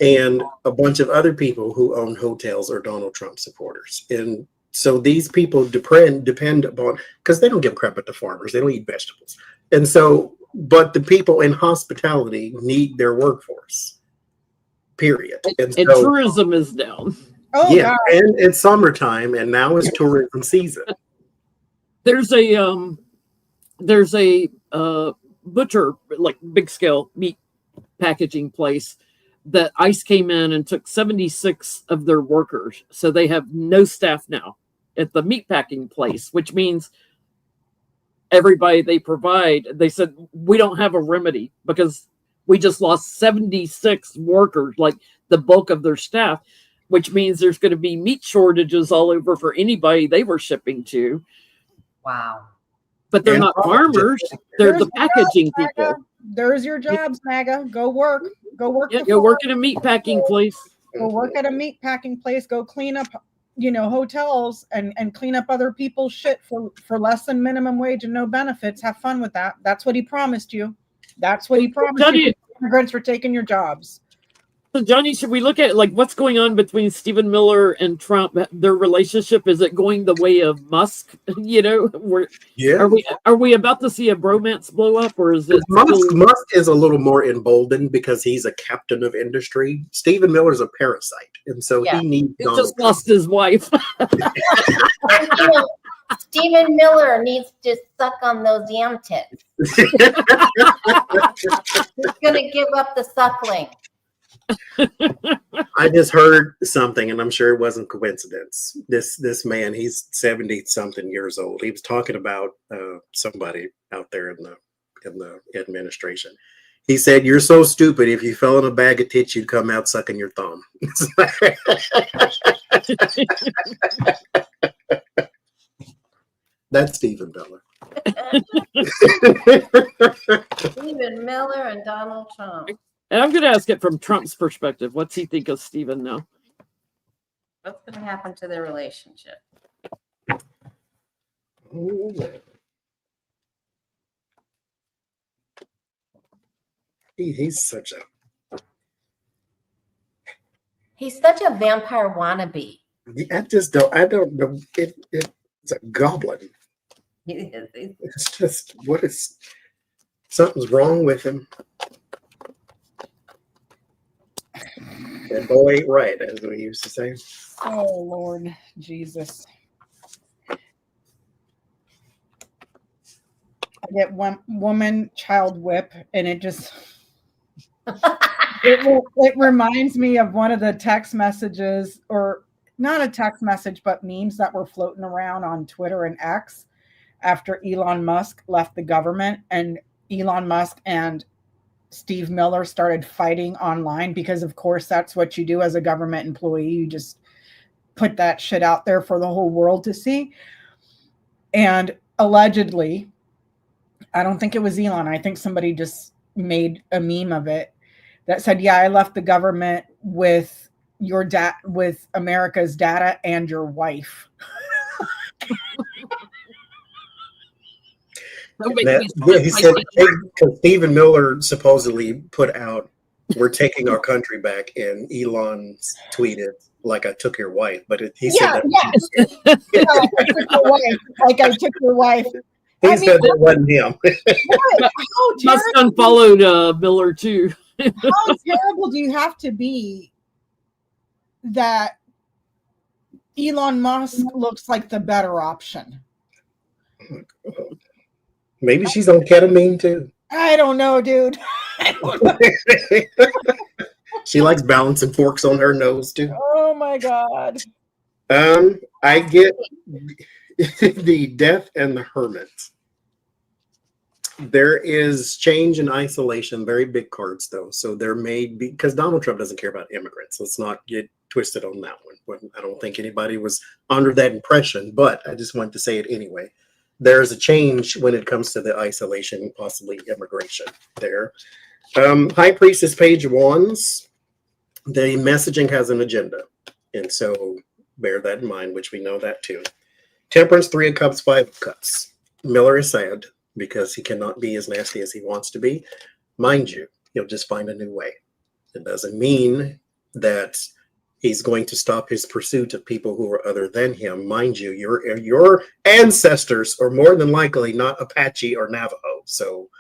And a bunch of other people who own hotels are Donald Trump supporters. And so these people depend upon, because they don't give a crap at the farmers. They don't eat vegetables. And so, but the people in hospitality need their workforce, period. And so, tourism is down. Oh, yeah, God. and it's summertime, and now is tourism season. There's a butcher, like big scale meat packaging place, that ICE came in and took 76 of their workers. So they have no staff now at the meat packing place, which means everybody they provide, they said, we don't have a remedy because we just lost 76 workers, like the bulk of their staff, which means there's going to be meat shortages all over for anybody they were shipping to. Wow. But they're And not farmers. They're There's the packaging jobs, people. MAGA. There's your jobs, MAGA. Go work. Go work. Yeah, the go farm. work in a meat packing place. Go work at a meat packing place. Go clean up, hotels and clean up other people's shit for less than minimum wage and no benefits. Have fun with that. That's what he promised you. That's what he promised Johnny, you. Immigrants for taking your jobs. So Johnny, should we look at like what's going on between Stephen Miller and Trump? Their relationship, is it going the way of Musk? Yeah. Are we about to see a bromance blow up, or is it Musk is a little more emboldened because he's a captain of industry. Stephen Miller's a parasite, and so Yeah. he needs he Donald just lost his wife? Stephen Miller needs to suck on those yam tits. He's gonna give up the suckling. I just heard something, and I'm sure it wasn't coincidence. This man, he's 70-something years old. He was talking about somebody out there in the administration. He said, "You're so stupid. If you fell in a bag of tits, you'd come out sucking your thumb." That's Stephen Miller. Stephen Miller and Donald Trump. And I'm going to ask it from Trump's perspective. What's he think of Stephen now? What's going to happen to their relationship? He's such a vampire wannabe. I don't know. It's a goblin. It's just, something's wrong with him. That boy ain't right, as we used to say. Oh, Lord Jesus. I get one woman child whip, and it just it reminds me of one of the text messages, or not a text message, but memes that were floating around on Twitter and X after Elon Musk left the government, and Elon Musk and Steve Miller started fighting online because, of course, that's what you do as a government employee. You just put that shit out there for the whole world to see. And allegedly, I don't think it was Elon. I think somebody just made a meme of it that said, "Yeah, I left the government with with America's data and your wife." Don't make That, me split he my said, teeth. because Stephen Miller supposedly put out, "We're taking our country back," and Elon tweeted, "Like I took your wife," but he said Yeah, that. yeah. I took your wife, like I took your wife. He I mean, said that wasn't him. what? Must unfollowed Miller too. How terrible do you have to be that Elon Musk looks like the better option? Maybe she's on ketamine too. I don't know, dude. I don't know. She likes balancing forks on her nose too. Oh my God. I get the Death and the Hermit. There is change and isolation, very big cards though. So there may be, because Donald Trump doesn't care about immigrants. Let's not get twisted on that one. I don't think anybody was under that impression, but I just wanted to say it anyway. There's a change when it comes to the isolation, possibly immigration there. High Priestess Page Wands, the messaging has an agenda. And so bear that in mind, which we know that too. Temperance, 3 of Cups, 5 of Cups. Miller is sad because he cannot be as nasty as he wants to be. Mind you, he'll just find a new way. It doesn't mean that he's going to stop his pursuit of people who are other than him. Mind you, your ancestors are more than likely not Apache or Navajo. So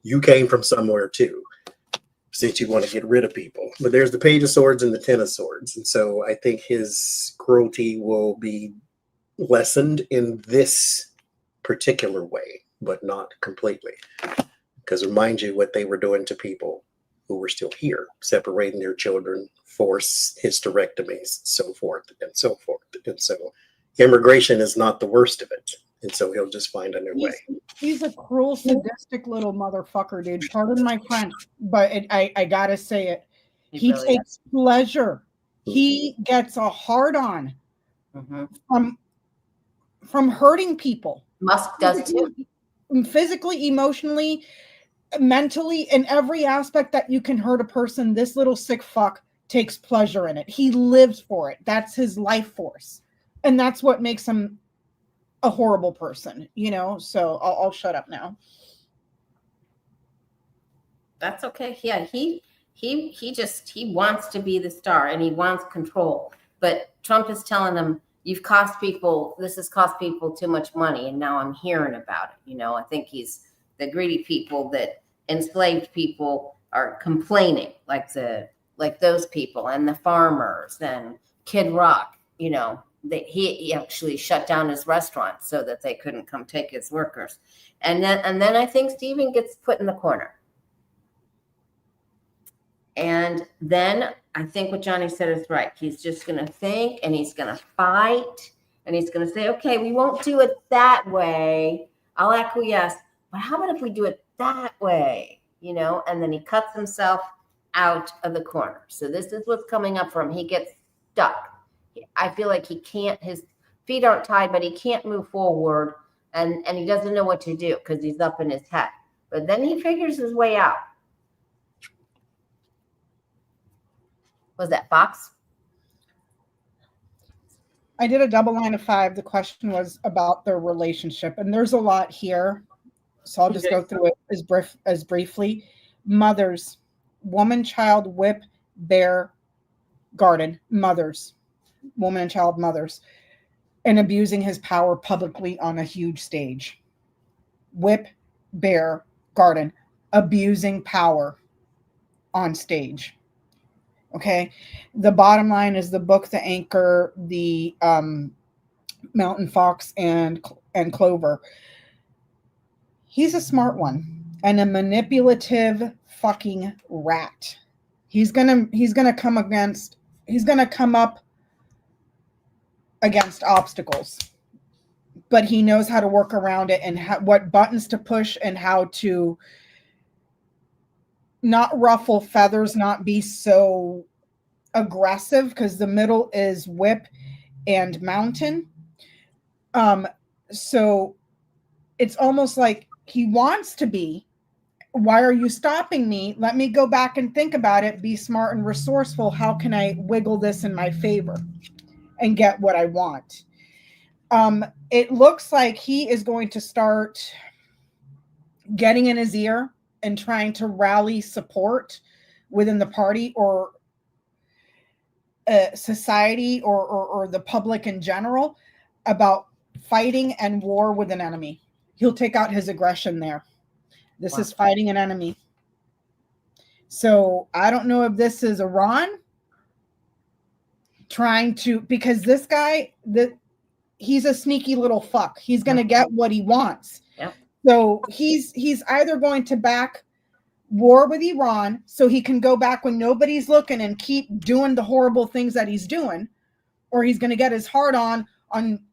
you came from somewhere too, since you want to get rid of people. But there's the Page of Swords and the Ten of Swords. And so I think his cruelty will be lessened in this particular way, but not completely. Because remind you what they were doing to people who were still here, separating their children, force hysterectomies, so forth and so forth. And so immigration is not the worst of it. And so he'll just find a new way. He's a cruel, sadistic little motherfucker, dude. Pardon my French, but I gotta say it. He really takes pleasure. He gets a hard on from hurting people. Musk does too. Physically, emotionally, mentally, in every aspect that you can hurt a person. This little sick fuck takes pleasure in it. He lives for it. That's his life force. And that's what makes him a horrible person, you know? So I'll shut up now. That's okay. Yeah, he wants to be the star and he wants control. But Trump is telling him, this has cost people too much money, and now I'm hearing about it. You know, I think the greedy people that enslaved people are complaining, like those people and the farmers and Kid Rock, you know, that he actually shut down his restaurant so that they couldn't come take his workers. And then I think Stephen gets put in the corner. And then I think what Johnny said is right. He's just going to think, and he's going to fight, and he's going to say, okay, we won't do it that way. I'll acquiesce. But how about if we do it that way? You know, and then he cuts himself out of the corner. So this is what's coming up for him. He gets stuck. I feel like he can't, his feet aren't tied, but he can't move forward, and he doesn't know what to do because he's up in his head. But then he figures his way out. Was that Fox? I did a double line of 5. The question was about their relationship, and there's a lot here, so I'll just go through it as briefly. Mothers, woman, child, whip, bear, garden. Mothers, woman and child, mothers, and abusing his power publicly on a huge stage. Whip, bear, garden, abusing power on stage. Okay, the bottom line is the book, The Anchor, the Mountain Fox, and Clover. He's a smart one and a manipulative fucking rat. He's gonna come up against obstacles, but he knows how to work around it and what buttons to push and how to not ruffle feathers, not be so aggressive, because the middle is whip and mountain. So it's almost like he wants to be, why are you stopping me? Let me go back and think about it, be smart and resourceful. How can I wiggle this in my favor and get what I want? It looks like he is going to start getting in his ear and trying to rally support within the party or society or the public in general about fighting and war with an enemy. He'll take out his aggression there. This is fighting an enemy. So I don't know if this is Iran trying to, because this guy, he's a sneaky little fuck. He's going to get what he wants. Yep. So he's either going to back war with Iran so he can go back when nobody's looking and keep doing the horrible things that he's doing, or he's going to get his heart on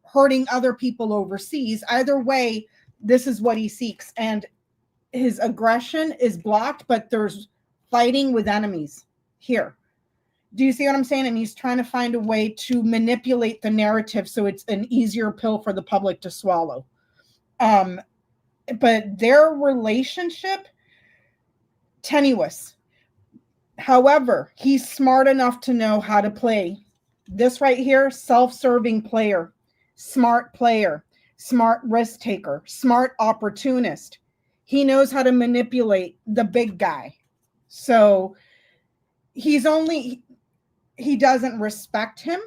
hurting other people overseas. Either way, this is what he seeks. And his aggression is blocked, but there's fighting with enemies here. Do you see what I'm saying? And he's trying to find a way to manipulate the narrative so it's an easier pill for the public to swallow. But their relationship, tenuous. However, he's smart enough to know how to play. This right here, self-serving player, smart risk taker, smart opportunist. He knows how to manipulate the big guy. So he doesn't respect him.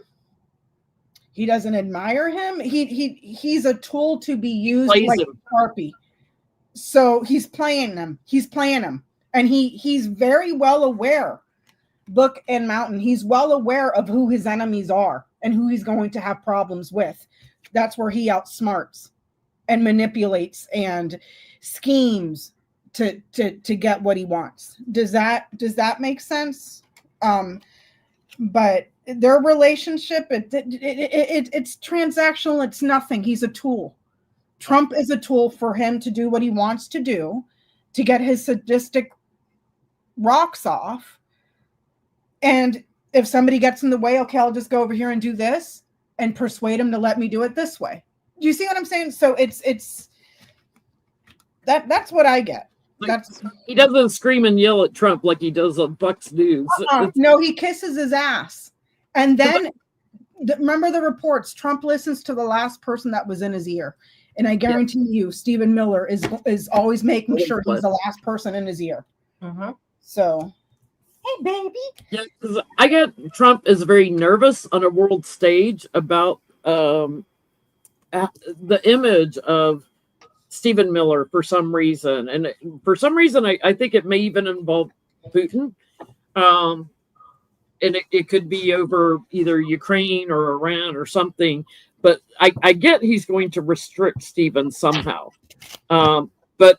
He doesn't admire him. He's a tool to be used like Sharpie. So he's playing them. And he's very well aware, Book and Mountain, he's well aware of who his enemies are and who he's going to have problems with. That's where he outsmarts and manipulates and schemes to get what he wants. Does that make sense? But their relationship, it's transactional. It's nothing. He's a tool. Trump is a tool for him to do what he wants to do, to get his sadistic rocks off. And if somebody gets in the way, okay, I'll just go over here and do this and persuade him to let me do it this way. Do you see what I'm saying? So that's what I get. He doesn't scream and yell at Trump like he does on Fox News. No, he kisses his ass. And then remember the reports, Trump listens to the last person that was in his ear. And I guarantee you, Stephen Miller is always making sure he's the last person in his ear. Mm-hmm. So, hey, baby. Yeah, because I get Trump is very nervous on a world stage about the image of Stephen Miller for some reason. And for some reason, I think it may even involve Putin. And it could be over either Ukraine or Iran or something. But I get he's going to restrict Stephen somehow. But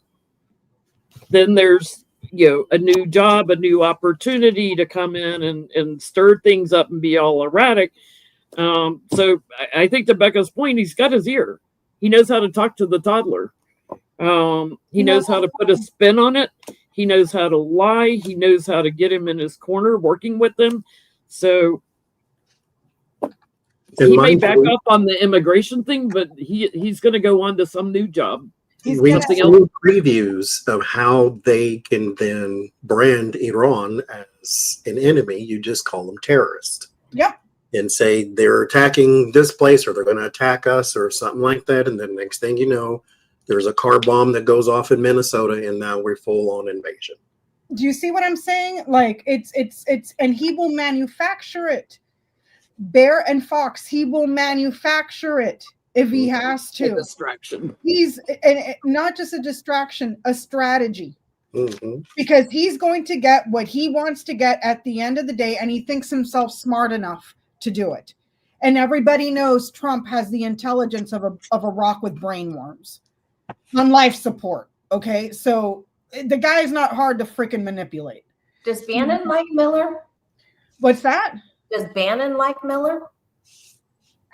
then there's, a new job, a new opportunity to come in and stir things up and be all erratic. So I think to Becca's point, he's got his ear. He knows how to talk to the toddler. He knows how to put a spin on it. He knows how to lie. He knows how to get him in his corner, working with him. So he may back up on the immigration thing, but he's going to go on to some new job. We've seen previews of how they can then brand Iran as an enemy. You just call them terrorists. Yep. And say they're attacking this place or they're going to attack us or something like that. And then next thing you know, there's a car bomb that goes off in Minnesota and now we're full on invasion. Do you see what I'm saying? Like it's and he will manufacture it. Bear and Fox, he will manufacture it if he has to. A distraction. He's and not just a distraction, a strategy. Mm-hmm. Because he's going to get what he wants to get at the end of the day, and he thinks himself smart enough to do it. And everybody knows Trump has the intelligence of a rock with brainworms on life support. Okay, so the guy is not hard to freaking manipulate. Does Bannon like Miller? What's that? Does Bannon like Miller?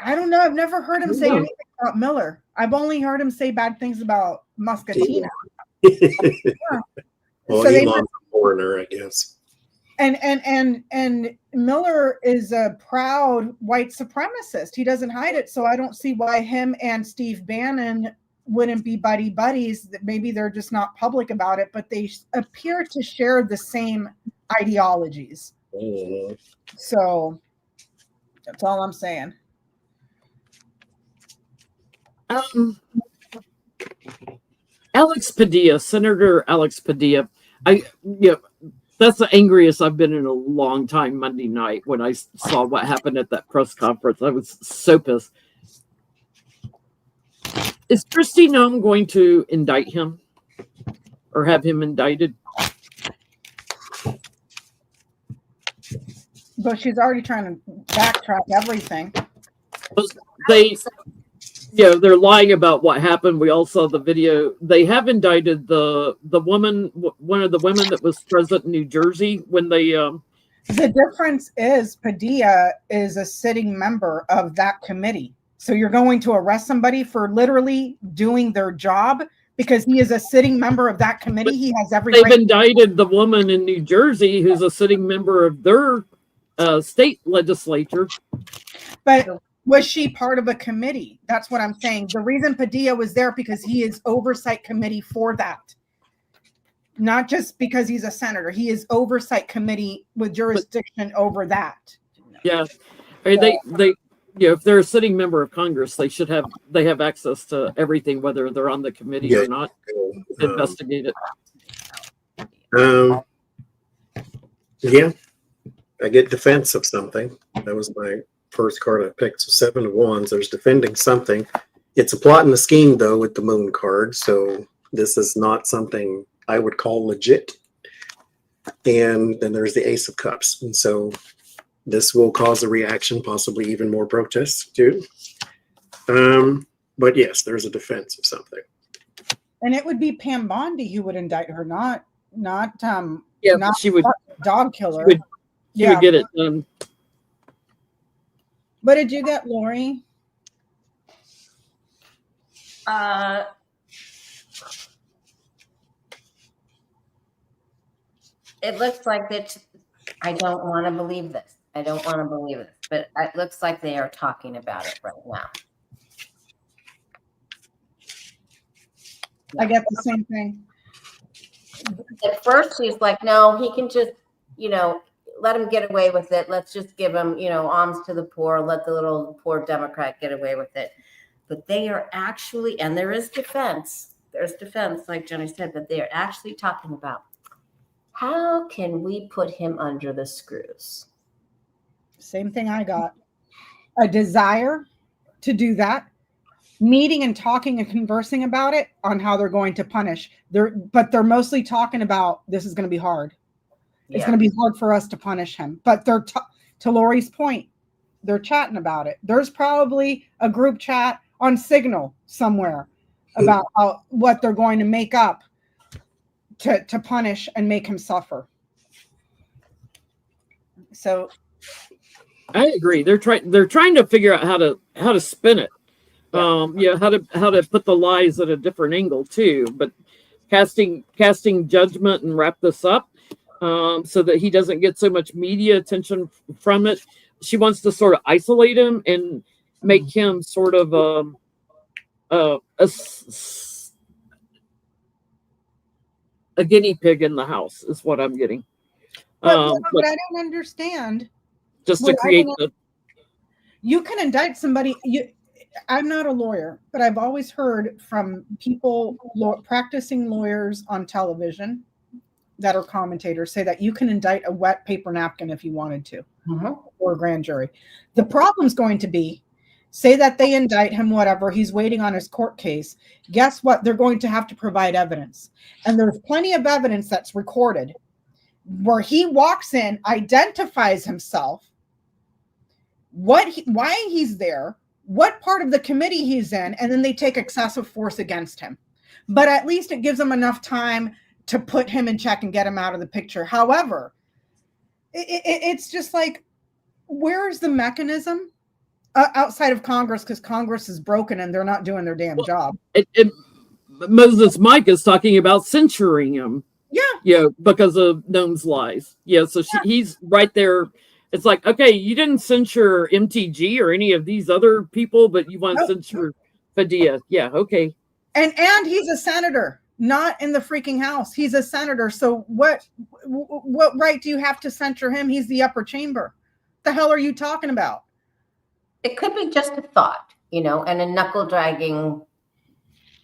I don't know. I've never heard him say anything about Miller. I've only heard him say bad things about Muscatina. Well, So Elon's a foreigner, I guess. And Miller is a proud white supremacist. He doesn't hide it. So I don't see why him and Steve Bannon wouldn't be buddies. Maybe they're just not public about it, but they appear to share the same ideologies. Mm-hmm. So that's all I'm saying. Alex Padilla, Senator Alex Padilla. That's the angriest I've been in a long time Monday night when I saw what happened at that press conference. I was so pissed. Is Kristi Noem going to indict him or have him indicted? But she's already trying to backtrack everything. They're lying about what happened. We all saw the video. They have indicted the woman, one of the women that was present in New Jersey when they. The difference is Padilla is a sitting member of that committee. So you're going to arrest somebody for literally doing their job because he is a sitting member of that committee. But he has every they've right. Indicted the woman in New Jersey who's a sitting member of their state legislature. But was she part of a committee? That's what I'm saying. The reason Padilla was there because he is oversight committee for that. Not just because he's a senator. He is oversight committee with jurisdiction over that. Yeah. They if they're a sitting member of Congress, they have access to everything, whether they're on the committee or not. Investigate it. Yeah. I get defense of something. That was my first card I picked. So 7 of Wands. There's defending something. It's a plot and a scheme, though, with the Moon card. So this is not something I would call legit. And then there's the Ace of Cups. And so this will cause a reaction, possibly even more protests, too. But yes, there's a defense of something. And it would be Pam Bondi who would indict her, not she would dog killer. She would get it done. What did you get, Lori? It looks like that. I don't want to believe this. But it looks like they are talking about it right now. I get the same thing. At first, she's like, no, he can just, let him get away with it. Let's just give him, alms to the poor. Let the little poor Democrat get away with it. But they are actually, and there is defense. There's defense, like Jenny said, but they are actually talking about how can we put him under the screws? Same thing I got. A desire to do that, meeting and talking and conversing about it on how they're going to punish. But they're mostly talking about this is going to be hard. It's going to be hard for us to punish him. But they're to Lori's point, they're chatting about it. There's probably a group chat on Signal somewhere about what they're going to make up to punish and make him suffer. So I agree. They're trying to figure out how to spin it. How to put the lies at a different angle too, but casting judgment and wrap this up so that he doesn't get so much media attention from it. She wants to sort of isolate him and make him sort of a guinea pig in the house is what I'm getting. But I don't understand. Just to create you can indict somebody. I'm not a lawyer, but I've always heard from people, practicing lawyers on television that are commentators, say that you can indict a wet paper napkin if you wanted to, or a grand jury. The problem's going to be, say that they indict him, whatever, he's waiting on his court case. Guess what? They're going to have to provide evidence. And there's plenty of evidence that's recorded where he walks in, identifies himself, why he's there, what part of the committee he's in, and then they take excessive force against him. But at least it gives them enough time to put him in check and get him out of the picture. However, it's just like, where's the mechanism outside of Congress? Because Congress is broken and they're not doing their damn job. Moses Mike is talking about censuring him. Yeah. Because of Noem's lies. So he's right there. It's like, okay, you didn't censure MTG or any of these other people, but you want to censure Padilla. Yeah, okay. And he's a senator, not in the freaking House. He's a senator. So what right do you have to censure him? He's the upper chamber. The hell are you talking about? It could be just a thought. and a knuckle dragging,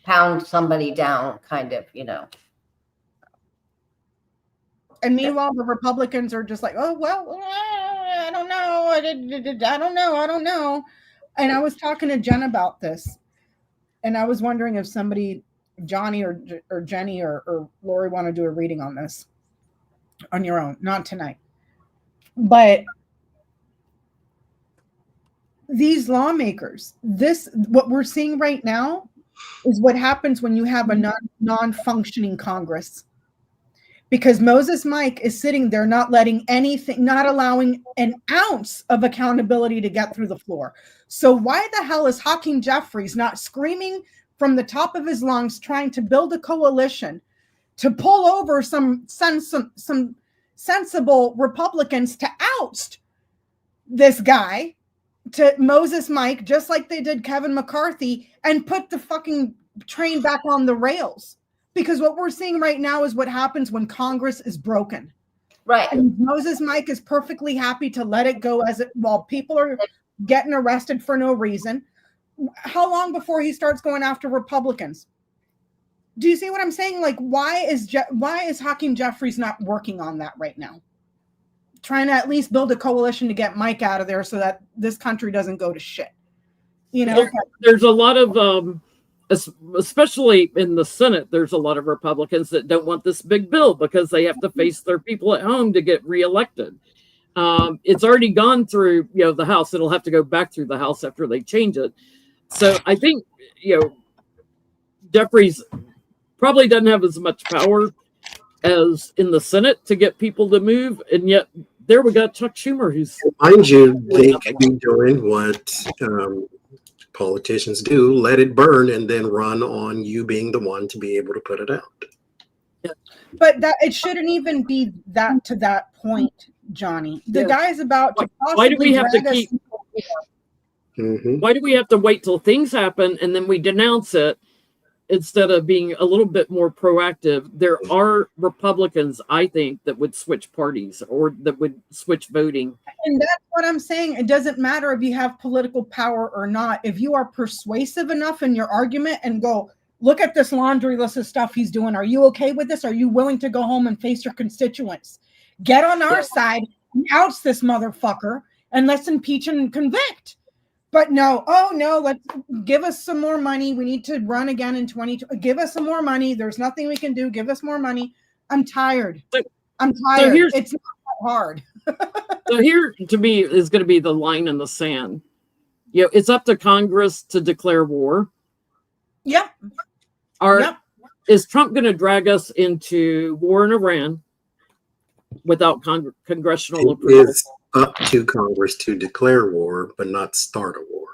pound somebody down kind of, And meanwhile, the Republicans are just like, oh, well, I don't know. I don't know. And I was talking to Jen about this. And I was wondering if somebody, Johnny or Jenny or Lori, want to do a reading on this on your own. Not tonight. But these lawmakers, what we're seeing right now is what happens when you have a non-functioning Congress. Because Moses Mike is sitting there not letting anything, not allowing an ounce of accountability to get through the floor. So why the hell is Hakeem Jeffries not screaming from the top of his lungs, trying to build a coalition to pull over some sensible Republicans to oust this guy, to Moses Mike, just like they did Kevin McCarthy, and put the fucking train back on the rails? Because what we're seeing right now is what happens when Congress is broken. right. And Moses Mike is perfectly happy to let it go while people are getting arrested for no reason. How long before he starts going after Republicans? Do you see what I'm saying? Like, why is Hakeem Jeffries not working on that right now? Trying to at least build a coalition to get Mike out of there so that this country doesn't go to shit. There's a lot of especially in the Senate, there's a lot of Republicans that don't want this big bill because they have to face their people at home to get reelected. It's already gone through, the House. It'll have to go back through the House after they change it. So I think, Jeffries probably doesn't have as much power as in the Senate to get people to move. And yet there we got Chuck Schumer, who's... Mind you, they could be doing what politicians do, let it burn and then run on you being the one to be able to put it out. But that it shouldn't even be that to that point, Johnny. The guy's about to possibly why do we have to keep... Mm-hmm. Why do we have to wait till things happen and then we denounce it instead of being a little bit more proactive? There are Republicans, I think, that would switch parties or that would switch voting. And that's what I'm saying. It doesn't matter if you have political power or not. If you are persuasive enough in your argument and go, look at this laundry list of stuff he's doing. Are you okay with this? Are you willing to go home and face your constituents? Get on our side and oust this motherfucker and let's impeach and convict. But no, let's give us some more money. We need to run again in 2020. Give us some more money. There's nothing we can do. Give us more money. I'm tired. I'm tired. So it's not that hard. So here, to me, is going to be the line in the sand. It's up to Congress to declare war. Yep. Is Trump going to drag us into war in Iran without congressional approval? It's up to Congress to declare war, but not start a war.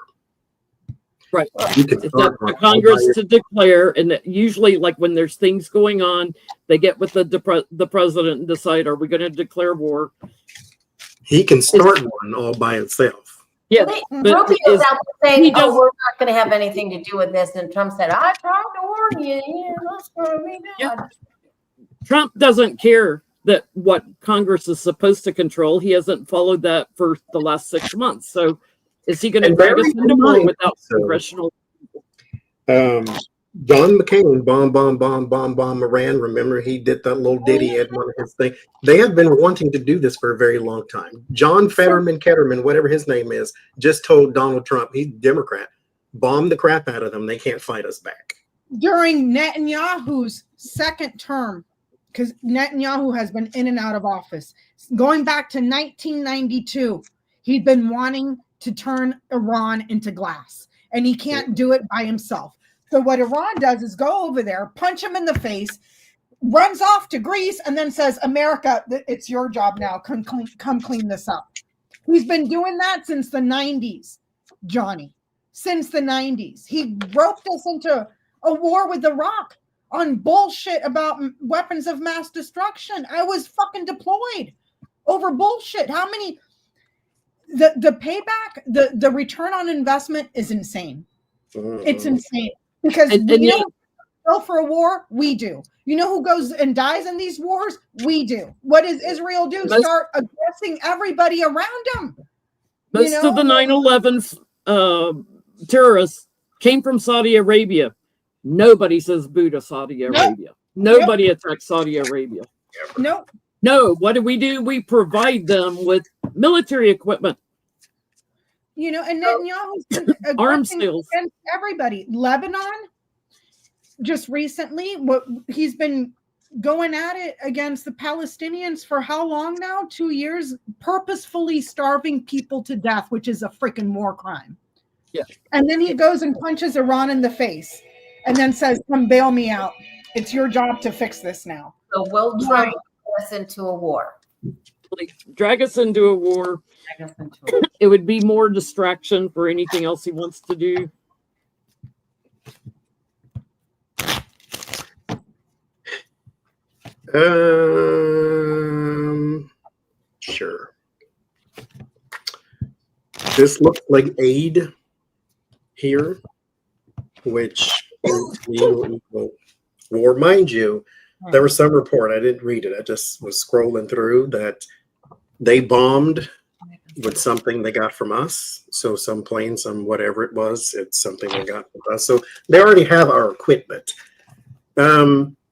Right. It's up to Congress to declare, and usually, like when there's things going on, they get with the president and decide, are we going to declare war? He can start one all by itself. Yeah, Rubio's out saying, we're not going to have anything to do with this. And Trump said, I tried to warn you. That's going to be bad. Yeah. Trump doesn't care that what Congress is supposed to control. He hasn't followed that for the last 6 months. So is he going to drag us into war without congressional? John McCain, bomb Iran. Remember, he did that little ditty at one of his things. They have been wanting to do this for a very long time. John Ketterman, whatever his name is, just told Donald Trump, he's Democrat, bomb the crap out of them. They can't fight us back. During Netanyahu's second term, because Netanyahu has been in and out of office, going back to 1992, he'd been wanting to turn Iran into glass, and he can't do it by himself. So what Iran does is go over there, punch him in the face, runs off to Greece, and then says, America, it's your job now. Come clean this up. He's been doing that since the 90s, Johnny. Since the 90s. He roped us into a war with Iraq on bullshit about weapons of mass destruction. I was fucking deployed over bullshit. How many... The payback, the return on investment is insane. It's insane. Because you know who go for a war? We do. You know who goes and dies in these wars? We do. What does Israel do? Start aggressing everybody around them. Most of the 9/11 terrorists came from Saudi Arabia. Nobody says boo to Saudi Arabia. Nobody attacks Saudi Arabia. Nope. No, what do? We provide them with military equipment. You know, and Netanyahu's been Arms aggressing sales. against everybody. Lebanon, just recently, what he's been going at it against the Palestinians for how long now? 2 years, purposefully starving people to death, which is a freaking war crime. Yeah. And then he goes and punches Iran in the face and then says, come bail me out. It's your job to fix this now. So will Trump put us into a war? Like, drag us into a war. Drag us into a war. It would be more distraction for anything else he wants to do. Sure. This looks like aid here, which is equal war. Mind you, there was some report, I didn't read it, I just was scrolling through that they bombed with something they got from us. So some plane, some whatever it was, it's something they got from us. So they already have our equipment.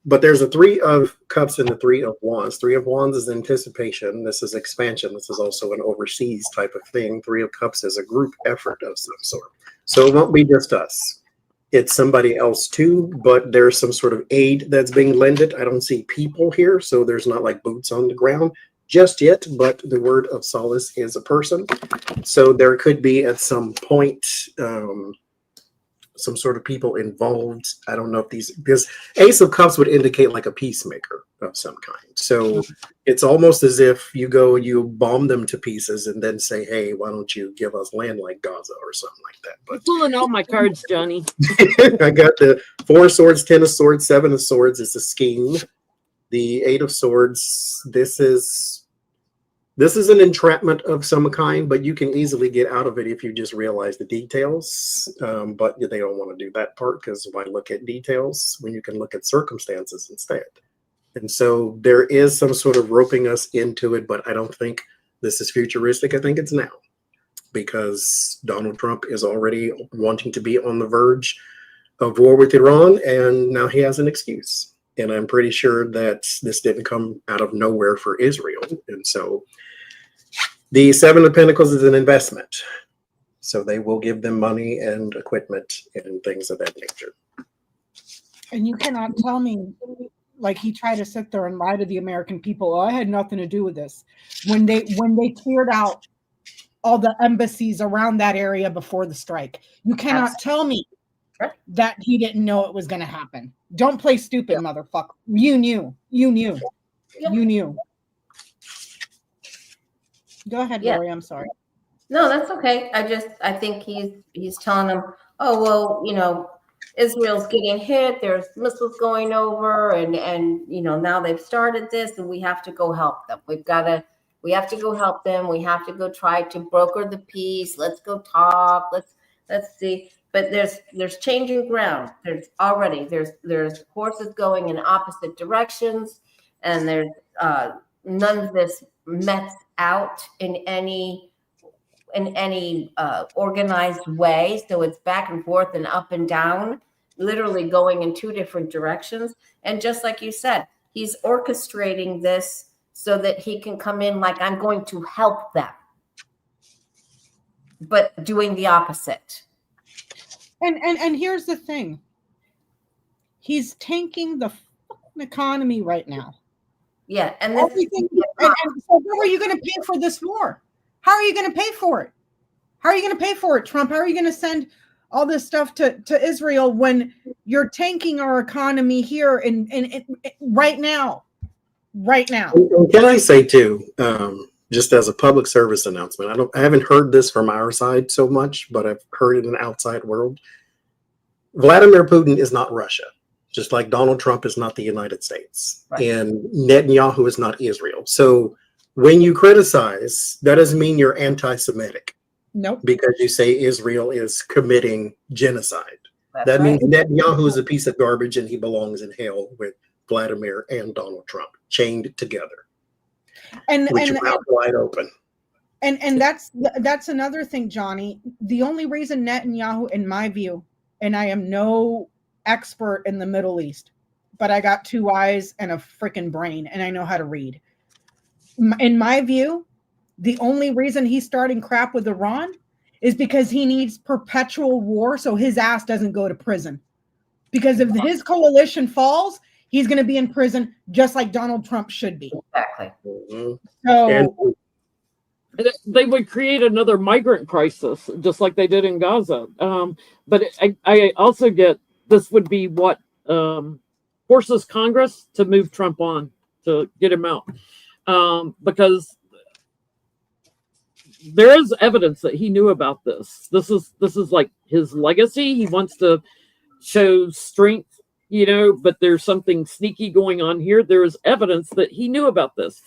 But there's a 3 of cups and the 3 of wands. 3 of wands is anticipation. This is expansion. This is also an overseas type of thing. 3 of cups is a group effort of some sort. So it won't be just us. It's somebody else too, but there's some sort of aid that's being lended. I don't see people here, so there's not like boots on the ground just yet, but the word of solace is a person. So there could be at some point some sort of people involved. I don't know if because Ace of Cups would indicate like a peacemaker of some kind. So it's almost as if you bomb them to pieces and then say, hey, why don't you give us land like Gaza or something like that. But pulling all my cards, Johnny. I got the 4 of swords, 10 of swords, 7 of swords. It's a scheme. The 8 of swords, this is an entrapment of some kind, but you can easily get out of it if you just realize the details. But they don't want to do that part, because why look at details when you can look at circumstances instead? And so there is some sort of roping us into it, but I don't think this is futuristic. I think it's now, because Donald Trump is already wanting to be on the verge of war with Iran, and now he has an excuse. And I'm pretty sure that this didn't come out of nowhere for Israel. And so the 7 of Pentacles is an investment. So they will give them money and equipment and things of that nature. And you cannot tell me, like he tried to sit there and lie to the American people, oh, I had nothing to do with this. When they cleared out all the embassies around that area before the strike. You cannot tell me that he didn't know it was going to happen. Don't play stupid, motherfucker. You knew. Go ahead, Lori. I'm sorry. No, that's okay. I think he's telling them, oh, well, Israel's getting hit. There's missiles going over, and now they've started this, and we have to go help them. We have to go help them. We have to go try to broker the peace. Let's go talk. Let's see. But there's changing ground. There's horses going in opposite directions, and there's none of this mets out in any organized way. So it's back and forth and up and down, literally going in 2 different directions. And just like you said, he's orchestrating this so that he can come in like, I'm going to help them, but doing the opposite. And here's the thing. He's tanking the economy right now. Yeah. And so how are you going to pay for this war? How are you going to pay for it? How are you going to pay for it, Trump? How are you going to send all this stuff to Israel when you're tanking our economy here in right now? Right now. Can I say too, just as a public service announcement, I haven't heard this from our side so much, but I've heard it in the outside world. Vladimir Putin is not Russia, just like Donald Trump is not the United States, right. And Netanyahu is not Israel. So when you criticize, that doesn't mean you're anti-Semitic. Nope. Because you say Israel is committing genocide. That means Netanyahu is a piece of garbage and he belongs in hell with Vladimir and Donald Trump chained together. Which mouth wide open. And that's another thing, Johnny. The only reason Netanyahu, in my view, and I am no expert in the Middle East, but I got 2 eyes and a freaking brain, and I know how to read. In my view, the only reason he's starting crap with Iran is because he needs perpetual war so his ass doesn't go to prison. Because if his coalition falls, he's going to be in prison just like Donald Trump should be. Exactly. So they would create another migrant crisis, just like they did in Gaza. But I also get this would be what forces Congress to move Trump on, to get him out, because there is evidence that he knew about this. This is like his legacy. He wants to show strength, but there's something sneaky going on here. There is evidence that he knew about this.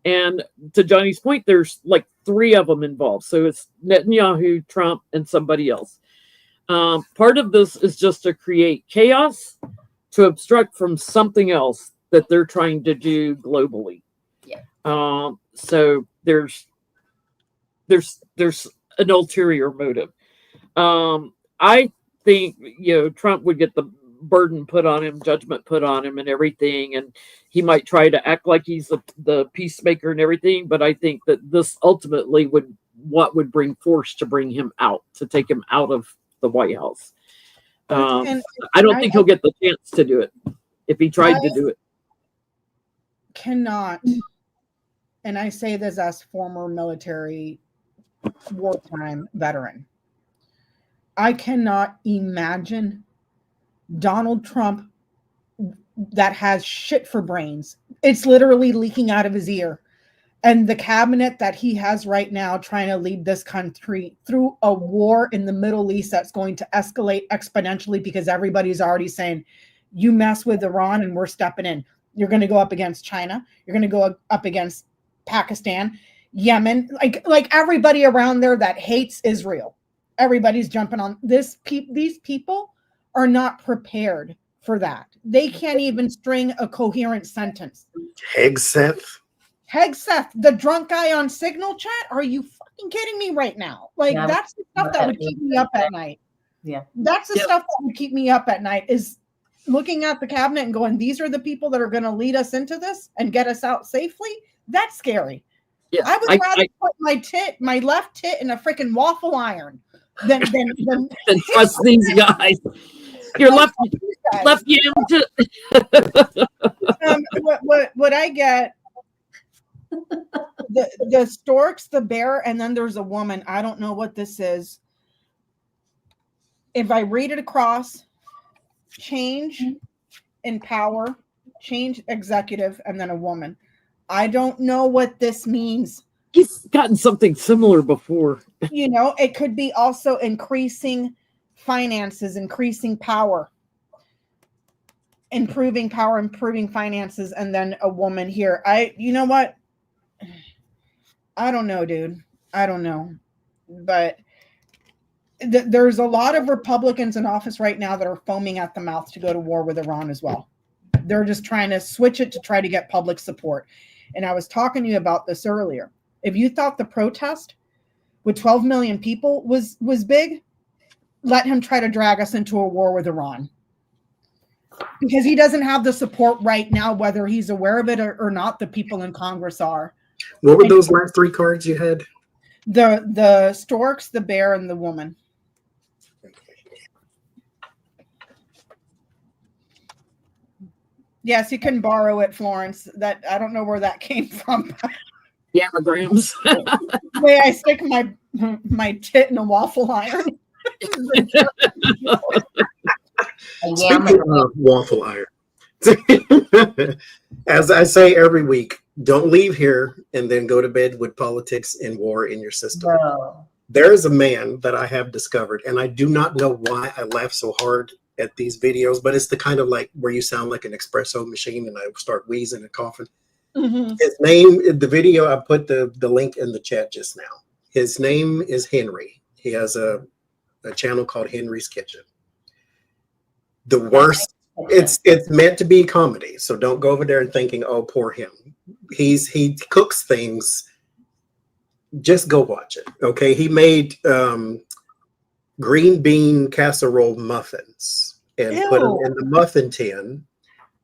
And to Johnny's point, there's like 3 of them involved. So it's Netanyahu, Trump, and somebody else. Part of this is just to create chaos, to obstruct from something else that they're trying to do globally. Yeah. So there's an ulterior motive. I think Trump would get the burden put on him, judgment put on him, and everything, and he might try to act like he's the peacemaker and everything. But I think that this ultimately would bring force to bring him out, to take him out of the White House. I don't think he'll get the chance to do it if he tried to do it. Cannot, and I say this as former military wartime veteran, I cannot imagine Donald Trump that has shit for brains. It's literally leaking out of his ear. And the cabinet that he has right now trying to lead this country through a war in the Middle East that's going to escalate exponentially because everybody's already saying, you mess with Iran and we're stepping in. You're going to go up against China. You're going to go up against Pakistan, Yemen, like everybody around there that hates Israel. Everybody's jumping on this. These people are not prepared for that. They can't even string a coherent sentence. Hegseth, the drunk guy on Signal Chat. Are you fucking kidding me right now? Like, Yeah, that's the stuff that would keep me up at night. Yeah. That's the stuff that would keep me up at night, is looking at the cabinet and going, these are the people that are going to lead us into this and get us out safely. That's scary. Yeah, I would rather put my left tit in a freaking waffle iron than trust these guys. Your left yam to what I get, the storks, the bear, and then there's a woman. I don't know what this is. If I read it across, change in power, change executive, and then a woman. I don't know what this means. He's gotten something similar before. It could be also increasing finances, increasing power, improving power, improving finances, and then a woman here. You know what? I don't know, dude. I don't know. But there's a lot of Republicans in office right now that are foaming at the mouth to go to war with Iran as well. They're just trying to switch it to try to get public support. And I was talking to you about this earlier. If you thought the protest with 12 million people was big, let him try to drag us into a war with Iran. Because he doesn't have the support right now, whether he's aware of it or not. The people in Congress are. What were those last 3 cards you had? The storks, the bear, and the woman. Yes, you can borrow it, Florence. That I don't know where that came from. Yamagrams. May I stick my tit in a waffle iron? Speaking of waffle iron, as I say every week, don't leave here and then go to bed with politics and war in your system. No. There is a man that I have discovered, and I do not know why I laugh so hard at these videos, but it's the kind of like where you sound like an espresso machine and I start wheezing and coughing. Mm-hmm. His name, the video, I put the link in the chat just now. His name is Henry. He has a channel called Henry's Kitchen. The worst, it's meant to be comedy, so don't go over there and thinking, oh, poor him. He cooks things just go watch it. Okay. He made green bean casserole muffins and put them Ew. in the muffin tin,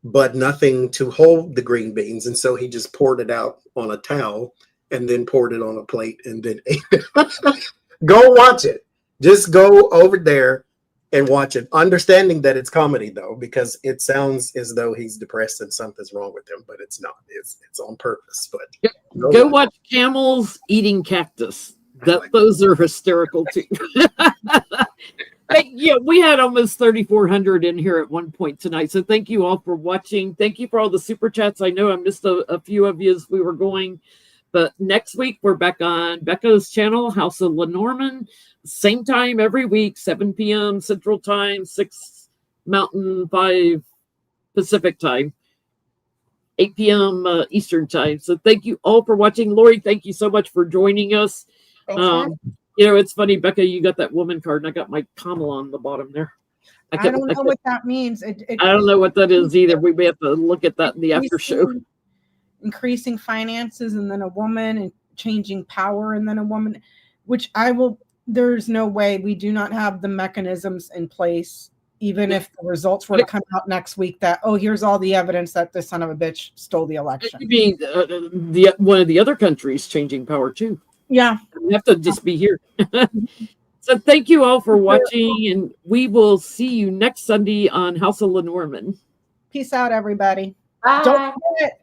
but nothing to hold the green beans. And so he just poured it out on a towel and then poured it on a plate and then ate it. Go watch it. Just go over there and watch it. Understanding that it's comedy though, because it sounds as though he's depressed and something's wrong with him, but it's not. It's on purpose. But Go watch camels eating cactus. Those are hysterical too. Hey, yeah, we had almost 3,400 in here at one point tonight. So thank you all for watching. Thank you for all the super chats. I know I missed a few of you as we were going, but next week we're back on Becca's channel, House of Lenormand. Same time every week, 7 p.m. Central Time, 6 Mountain, 5 Pacific Time, 8 p.m. Eastern Time. So thank you all for watching. Lori, thank you so much for joining us. Thanks, man. You know, it's funny, Becca, you got that woman card, and I got my Kamala on the bottom there. I don't know what that means. I don't know what that is either. We may have to look at that in the after show. Increasing finances and then a woman, and changing power and then a woman, which there's no way. We do not have the mechanisms in place, even if the results were to come out next week that, oh, here's all the evidence that this son of a bitch stole the election. It could be one of the other countries changing power too. Yeah. We have to just be here. So thank you all for watching, and we will see you next Sunday on House of Lenormand. Peace out, everybody. Bye. Don't forget,